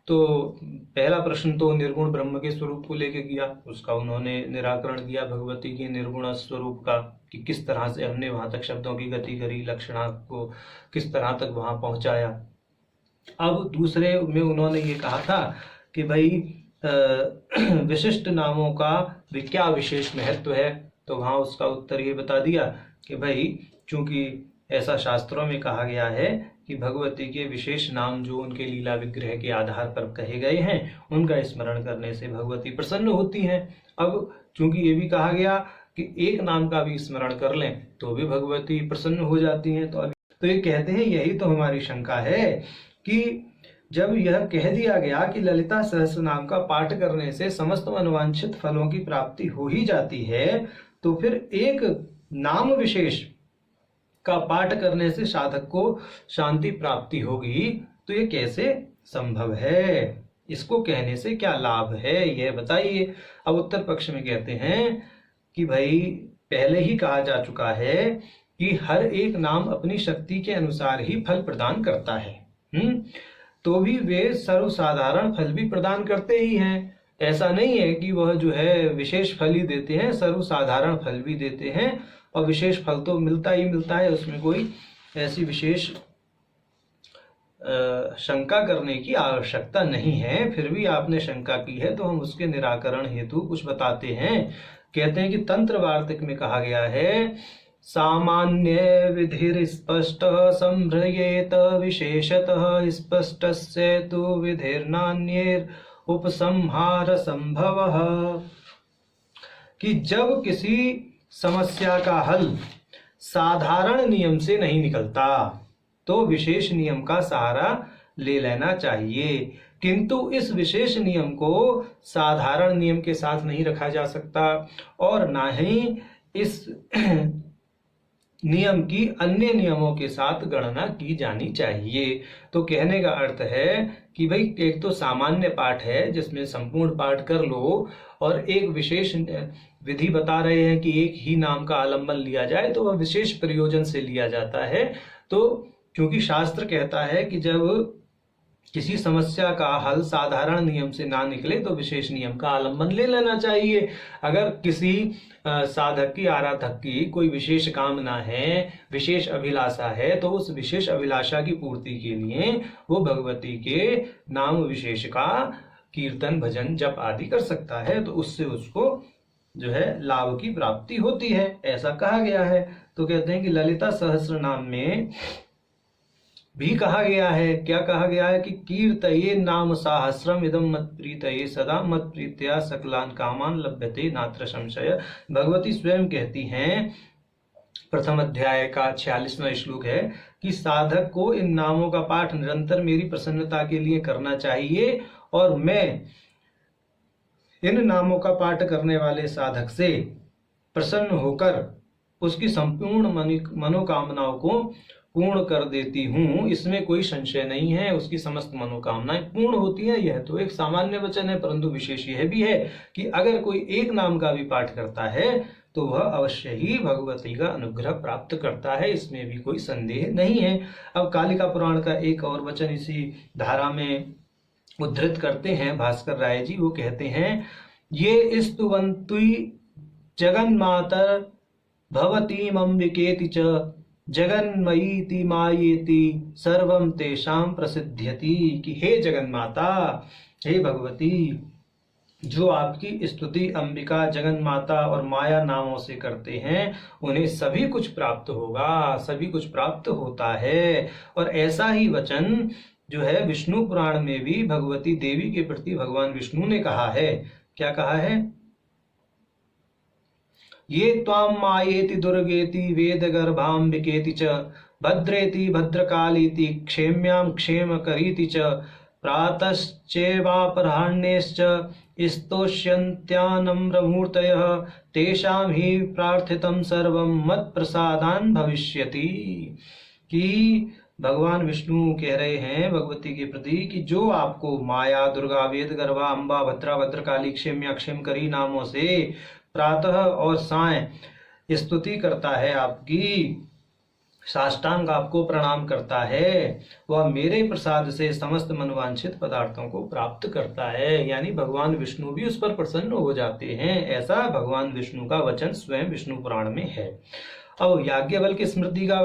तो पहला प्रश्न तो निर्गुण ब्रह्म के स्वरूप को लेकर किया, उसका उन्होंने निराकरण किया भगवती के निर्गुण स्वरूप का, कि किस तरह से हमने वहां तक शब्दों की गति करी, लक्षणा को किस तरह तक वहां पहुंचाया। अब दूसरे में उन्होंने ये कहा था कि भाई विशिष्ट नामों का क्या विशेष महत्व है, तो वहां उसका उत्तर ये बता दिया कि भाई चूंकि ऐसा शास्त्रों में कहा गया है कि भगवती के विशेष नाम जो उनके लीला विग्रह के आधार पर कहे गए हैं उनका स्मरण करने से भगवती प्रसन्न होती हैं। अब चूंकि ये भी कहा गया कि एक नाम का भी स्मरण कर लें तो भी भगवती प्रसन्न हो जाती हैं। तो ये कहते हैं यही तो हमारी शंका है कि जब यह कह दिया गया कि ललिता सहस्र नाम का पाठ करने से समस्त मनवांछित फलों की प्राप्ति हो ही जाती है, तो फिर एक नाम विशेष का पाठ करने से साधक को शांति प्राप्ति होगी, तो ये कैसे संभव है? इसको कहने से क्या लाभ है, यह बताइए। अब उत्तर पक्ष में कहते हैं कि भाई पहले ही कहा जा चुका है कि हर एक नाम अपनी शक्ति के अनुसार ही फल प्रदान करता है। तो भी वे सर्वसाधारण फल भी प्रदान करते ही हैं। ऐसा नहीं है कि वह जो है विशेष फल ही देते हैं, सर्वसाधारण फल भी देते हैं, और विशेष फल तो मिलता ही मिलता है, उसमें कोई ऐसी विशेष शंका करने की आवश्यकता नहीं है। फिर भी आपने शंका की है तो हम उसके निराकरण हेतु कुछ बताते हैं। कहते हैं कि तंत्र वार्तिक में कहा गया है, सामान्य विधिर स्पष्ट संभ्रयेत विशेषतः स्पष्टस्य तु विधिर्नान्येर उपसंहार संभवः। कि जब किसी समस्या का हल साधारण नियम से नहीं निकलता तो विशेष नियम का सहारा ले लेना चाहिए, किंतु इस विशेष नियम को साधारण नियम के साथ नहीं रखा जा सकता और ना ही इस नियम की अन्य नियमों के साथ गणना की जानी चाहिए। तो कहने का अर्थ है कि भाई एक तो सामान्य पाठ है जिसमें संपूर्ण पाठ कर लो, और एक विशेष विधि बता रहे हैं कि एक ही नाम का आलंबन लिया जाए तो वह विशेष प्रयोजन से लिया जाता है। तो क्योंकि शास्त्र कहता है कि जब किसी समस्या का हल साधारण नियम से ना निकले तो विशेष नियम का आलंबन ले लेना चाहिए। अगर किसी साधक की आराधक की कोई विशेष कामना है, विशेष अभिलाषा है, तो उस विशेष अभिलाषा की पूर्ति के लिए वो भगवती के नाम विशेष का कीर्तन भजन जप आदि कर सकता है, तो उससे उसको जो है लाभ की प्राप्ति होती है, ऐसा कहा गया है। तो कहते हैं कि ललिता सहस्र नाम में भी कहा गया है, क्या कहा गया है कि कीर्तये नाम सहस्रम इदम मत प्रीतये सदा मत प्रीत्या सकलान कामान लभ्यते नात्र संशय। भगवती स्वयं कहती हैं, प्रथम अध्याय का 46वां श्लोक है कि साधक को इन नामों का पाठ निरंतर मेरी प्रसन्नता के लिए करना चाहिए, और मैं इन नामों का पाठ करने वाले साधक से प्रसन्न होकर उसकी संपूर्ण मनोकामनाओं को पूर्ण कर देती हूँ, इसमें कोई संशय नहीं है। उसकी समस्त मनोकामनाएं पूर्ण होती हैं। यह तो एक सामान्य वचन है, परंतु विशेष यह भी है कि अगर कोई एक नाम का भी पाठ करता है तो वह अवश्य ही भगवती का अनुग्रह प्राप्त करता है, इसमें भी कोई संदेह नहीं है। अब कालिका पुराण का एक और वचन इसी धारा में उद्धृत करते हैं भास्कर राय जी। वो कहते हैं, ये स्तुवन्तुई जगन्मातर भवती अंबिकेति च जगन्मयीति मायेति सर्वम तेषाम प्रसिद्ध्यति। कि हे जगन्माता, हे भगवती, जो आपकी स्तुति अंबिका, जगन माता और माया नामों से करते हैं उन्हें सभी कुछ प्राप्त होगा, सभी कुछ प्राप्त होता है। और ऐसा ही वचन जो है विष्णु पुराण में भी भगवती देवी के प्रति भगवान विष्णु ने कहा है। क्या कहा है? ये त्वां मायेति दुर्गेति वेद गर्भाम्बिकेति च भद्रेति भद्रकालीति क्षेम्यां क्षेमकरीति च प्रातश्चैवापराह्नेश्च स्तोष्यन्त्यानम्रमूर्तयः तेषां हि प्रार्थितं सर्वं मत्प्रसादान् भविष्यति। कि भगवान विष्णु कह रहे हैं भगवती के प्रति कि जो आपको माया, दुर्गा, वेद गर्भा, अम्बा, भद्रा, भद्रकाली, क्षेम्या, क्षेमकरी नामों से प्रातः और साय स्तुति करता है, आपकी साष्टांग आपको प्रणाम करता है, वह मेरे प्रसाद से समस्त मनवांछित पदार्थों को प्राप्त करता है। यानी भगवान विष्णु भी उस पर प्रसन्न हो जाते हैं। ऐसा भगवान विष्णु का वचन स्वयं विष्णु पुराण में है। अब याज्ञवल्क्य स्मृति का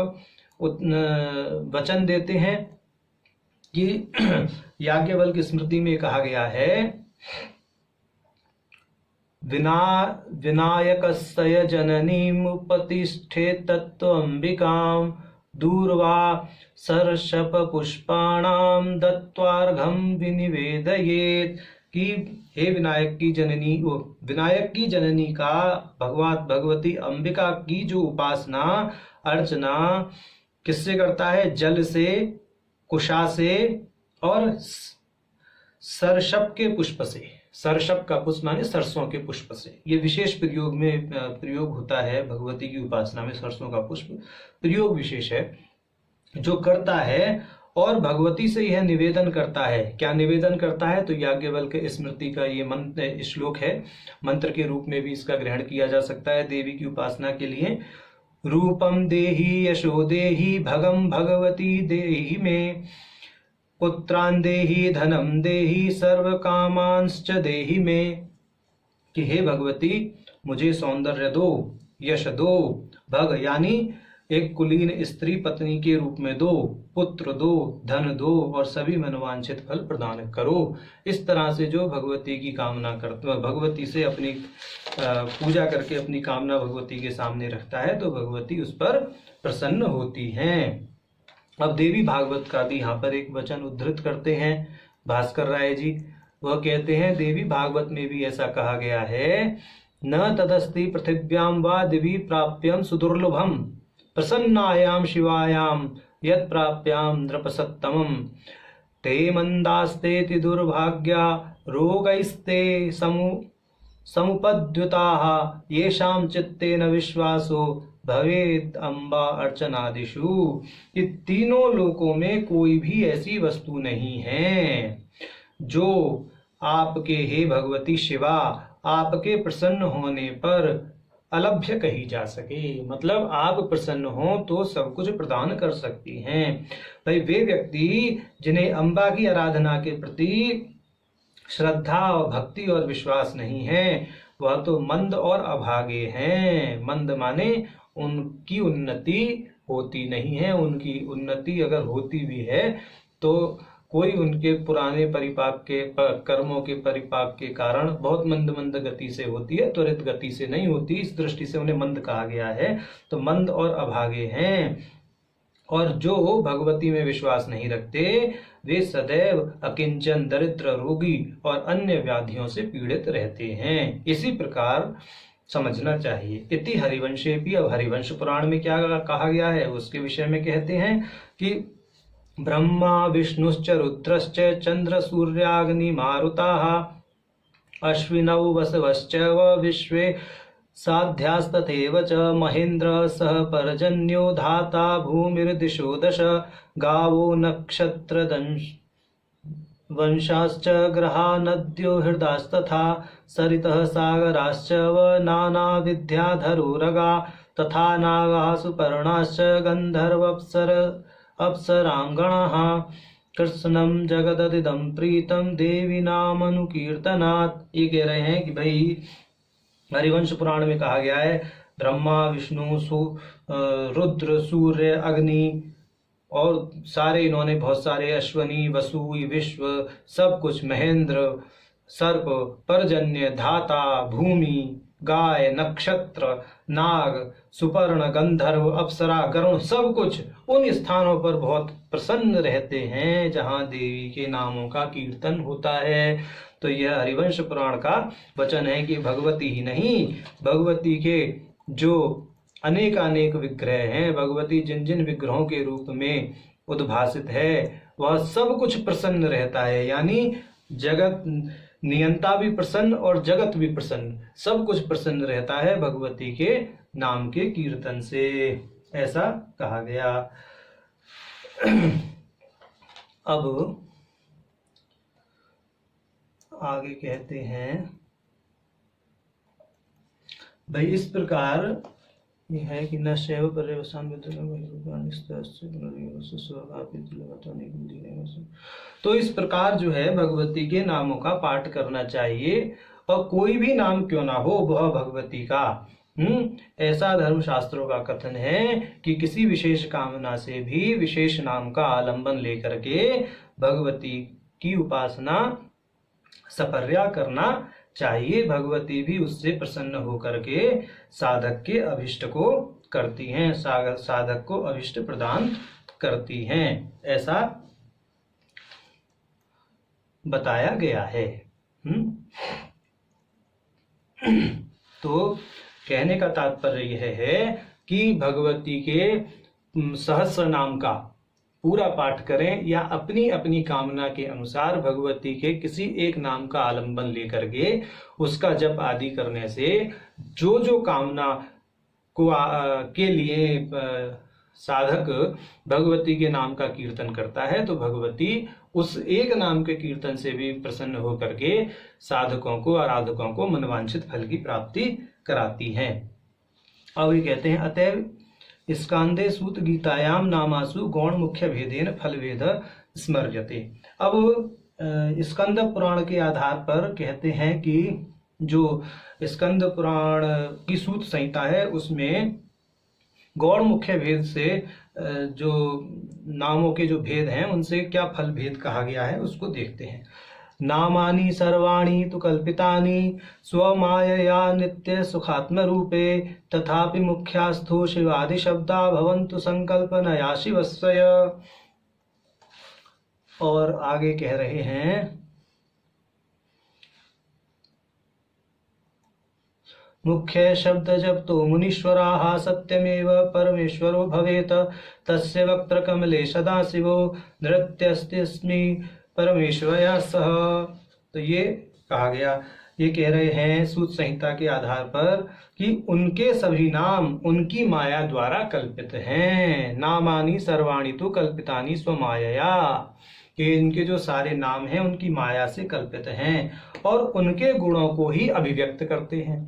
वचन देते हैं कि याज्ञवल्क्य स्मृति में कहा गया है विनायकस्य जननीमुपतिष्ठे तत्त्वम्बिकां दूर्वा सर्षप पुष्पाणां दत्वार्घं विनिवेदयेत्। कि हे विनायक की जननी का भगवती अंबिका की जो उपासना अर्चना किससे करता है? जल से, कुशा से और सरसप के पुष्प से। सरसप का पुष्प माने सरसों के पुष्प से। ये विशेष प्रयोग होता है भगवती की उपासना में। सरसों का पुष्प प्रयोग विशेष है जो करता है और भगवती से यह निवेदन करता है। क्या निवेदन करता है? तो याज्ञवल्क्य स्मृति का ये मंत्र श्लोक है। मंत्र के रूप में भी इसका ग्रहण किया जा सकता है देवी की उपासना के लिए। रूपम देहि यशो देहि भगम भगवती देहि में, पुत्रान देहि धनम देहि सर्व कामांश्च देहि में। कि हे भगवती मुझे सौंदर्य दो, यश दो, भग यानी एक कुलीन स्त्री पत्नी के रूप में दो, पुत्र दो, धन दो और सभी मनोवांछित फल प्रदान करो। इस तरह से जो भगवती की कामना करता, भगवती से अपनी पूजा करके अपनी कामना भगवती के सामने रखता है तो भगवती उस पर प्रसन्न होती हैं। अब देवी भागवत का भी यहाँ पर एक वचन उद्धृत करते हैं भास्कर राय जी। वह कहते हैं देवी भागवत में भी ऐसा कहा गया है, न तदस्ति पृथिव्यां वा दिवि प्राप्यम सुदुर्लभम प्रसन्नायाम शिवायाम यत् प्राप्याम नृपसत्तमम ते मंदास्तेति दुर्भाग्या रोगैस्ते समुपद्युताः येषां चित्तेन विश्वासो भवेद अम्बा अर्चनादिषु। ये तीनों लोकों में कोई भी ऐसी वस्तु नहीं है जो आपके हे भगवती शिवा आपके प्रसन्न होने पर अलभ्य कही जा सके। मतलब आप प्रसन्न हो तो सब कुछ प्रदान कर सकती हैं। भाई वे व्यक्ति जिन्हें अम्बा की आराधना के प्रति श्रद्धा और भक्ति और विश्वास नहीं है वह तो मंद और अभागे हैं। मंद माने उनकी उन्नति होती नहीं है। उनकी उन्नति अगर होती भी है तो कोई उनके पुराने परिपाक के कर्मों के परिपाक के कारण बहुत मंद मंद गति से होती है, त्वरित गति से नहीं होती। इस दृष्टि से उन्हें मंद कहा गया है। तो मंद और अभागे हैं। और जो भगवती में विश्वास नहीं रखते वे सदैव अकिंचन, दरिद्र, रोगी और अन्य व्याधियों से पीड़ित रहते हैं। इसी प्रकार समझना चाहिए। इति हरिवंशे भी। अब हरिवंश पुराण में क्या कहा गया है उसके विषय में कहते हैं कि ब्रह्मा विष्णुश्च रुद्रश्च चंद्र सूर्याग्नि मारुताः अश्विनौ वसवश्चैव विश्वे साध्यास्तथैव च महेन्द्र सह पर्जन्यो धाता भूमिर्दिशो दश गावो नक्षत्रदंश वंशाश्च ग्रहा नद्यो हृदास्तथा सरितः सागराश्च व नानाविद्याधरोरगा तथा नागाः सुपर्णाश्च गन्धर्वप्सर अप्सरांगणाः कृष्णं जगददिदं प्रीतं देवी नामनुकीर्तनात्। ये कह रहे हैं कि भाई हरिवंश पुराण में कहा गया है ब्रह्मा विष्णु रुद्र सूर्य अग्नि और सारे इन्होंने बहुत सारे अश्वनी वसु विश्व सब कुछ महेंद्र सर्प, पर्जन्य, धाता, भूमि, गाय, नक्षत्र, नाग, सुपर्ण, गंधर्व, अप्सरा, गरुण सब कुछ उन स्थानों पर बहुत प्रसन्न रहते हैं जहाँ देवी के नामों का कीर्तन होता है। तो यह हरिवंश पुराण का वचन है कि भगवती ही नहीं, भगवती के जो अनेक विग्रह हैं, भगवती जिन जिन विग्रहों के रूप में उद्भासित है वह सब कुछ प्रसन्न रहता है। यानी जगत नियंता भी प्रसन्न और जगत भी प्रसन्न, सब कुछ प्रसन्न रहता है भगवती के नाम के कीर्तन से, ऐसा कहा गया। अब आगे कहते हैं भाई इस प्रकार ये है कि न शैव पर्यवसान तो इस प्रकार जो है भगवती के नामों का पाठ करना चाहिए, और कोई भी नाम क्यों ना हो वह भगवती का ऐसा धर्मशास्त्रों का कथन है कि किसी विशेष कामना से भी विशेष नाम का आलंबन लेकर के भगवती की उपासना सपर्या करना चाहिए। भगवती भी उससे प्रसन्न होकर के साधक के अभिष्ट को करती हैं, साधक को अभिष्ट प्रदान करती हैं, ऐसा बताया गया है। तो कहने का तात्पर्य यह है कि भगवती के सहस्र नाम का पूरा पाठ करें या अपनी अपनी कामना के अनुसार भगवती के किसी एक नाम का आलंबन लेकर के उसका जप आदि करने से जो जो कामना को के लिए साधक भगवती के नाम का कीर्तन करता है तो भगवती उस एक नाम के कीर्तन से भी प्रसन्न होकर के साधकों को, आराधकों को मनवांछित फल की प्राप्ति कराती हैं। अब ये कहते हैं अतएव स्कांदे सूत गीतायाम नामासु गौण मुख्य भेदेन फल भेद स्मर्यते। अब स्कंद पुराण के आधार पर कहते हैं कि जो स्कंद पुराण की सूत संहिता है उसमें गौण मुख्य भेद से जो नामों के जो भेद हैं उनसे क्या फल भेद कहा गया है उसको देखते हैं। नामानि सर्वाणि तु कल्पितानि स्वमायया नित्य सुखात्म रूपे तथापि मुख्यास्थो शिवादि शब्दा भवन्तु संकल्पनया शिवस्य। और आगे कह रहे हैं मुख्य शब्द जब तो मुनीश्वराः सत्यमेव परमेश्वरो भवेत तस्य वक्त्रकमले सदा शिवो नृत्यस्तिस्मि परमेश्वरया सह। तो ये कहा गया, ये कह रहे हैं सूत संहिता के आधार पर कि उनके सभी नाम उनकी माया द्वारा कल्पित हैं। नामानि सर्वाणि तु कल्पितानि स्वमायया, कि इनके जो सारे नाम हैं उनकी माया से कल्पित हैं और उनके गुणों को ही अभिव्यक्त करते हैं।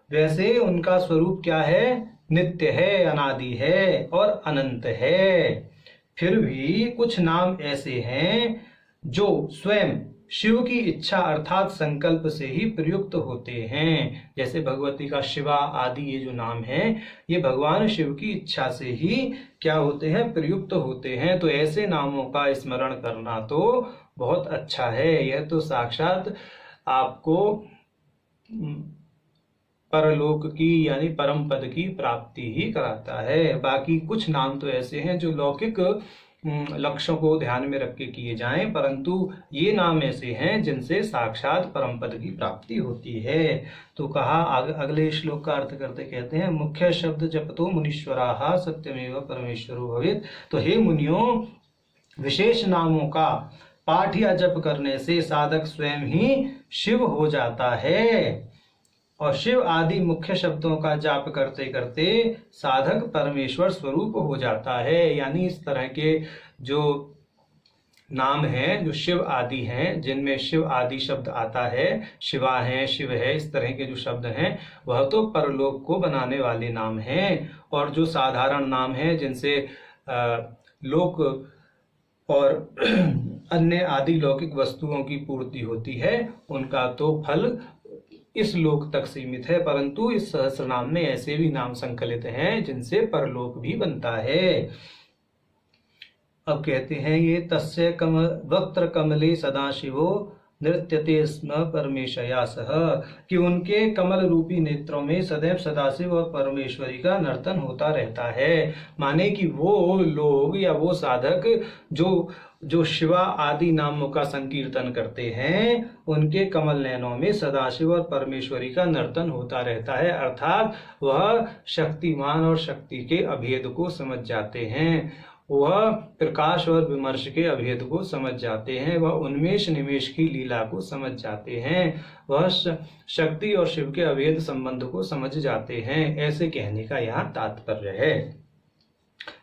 वैसे उनका स्वरूप क्या है? नित्य है, अनादि है और अनंत है। फिर भी कुछ नाम ऐसे हैं जो स्वयं शिव की इच्छा अर्थात संकल्प से ही प्रयुक्त होते हैं। जैसे भगवती का शिवा आदि ये जो नाम हैं ये भगवान शिव की इच्छा से ही क्या होते हैं? प्रयुक्त होते हैं। तो ऐसे नामों का स्मरण करना तो बहुत अच्छा है। यह तो साक्षात आपको परलोक की यानी परम पद की प्राप्ति ही कराता है। बाकी कुछ नाम तो ऐसे हैं जो लौकिक लक्ष्यों को ध्यान में रख के किए जाएं, परंतु ये नाम ऐसे हैं जिनसे साक्षात परम पद की प्राप्ति होती है। तो कहा अगले श्लोक का अर्थ करते कहते हैं मुख्य शब्द जपतो मुनीश्वराः सत्यमेव परमेश्वरो भवेत्। तो हे मुनियों, विशेष नामों का पाठ या जप करने से साधक स्वयं ही शिव हो जाता है और शिव आदि मुख्य शब्दों का जाप करते करते साधक परमेश्वर स्वरूप हो जाता है। यानी इस तरह के जो नाम हैं जो शिव आदि हैं, जिनमें शिव आदि शब्द आता है, शिवा है, शिव है, इस तरह के जो शब्द हैं वह तो परलोक को बनाने वाले नाम हैं। और जो साधारण नाम हैं जिनसे लोक और अन्य आदि लौकिक वस्तुओं की पूर्ति होती है, उनका तो फल इस लोक तक सीमित है। परंतु इस सहस्र नाम में ऐसे भी नाम संकलित हैं जिनसे परलोक भी बनता है। अब कहते हैं ये तस्य वक्त्र कमले सदाशिवो नृत्यते स्म परमेशया सह, कि उनके कमल रूपी नेत्रों में सदैव सदाशिव और परमेश्वरी का नर्तन होता रहता है। माने कि वो लोग या वो साधक जो जो शिवा आदि नामों का संकीर्तन करते हैं, उनके कमल नयनों में सदाशिव और परमेश्वरी का नर्तन होता रहता है, अर्थात वह शक्तिमान और शक्ति के अभेद को समझ जाते हैं, वह प्रकाश और विमर्श के अभेद को समझ जाते हैं, वह उन्मेष निमेष की लीला को समझ जाते हैं, वह शक्ति और शिव के अभेद संबंध को समझ जाते हैं। ऐसे कहने का यहाँ तात्पर्य है।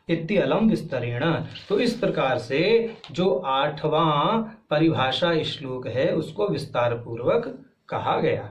इत्यलम विस्तरेण, तो इस प्रकार से जो 8वां परिभाषा श्लोक है उसको विस्तार पूर्वक कहा गया।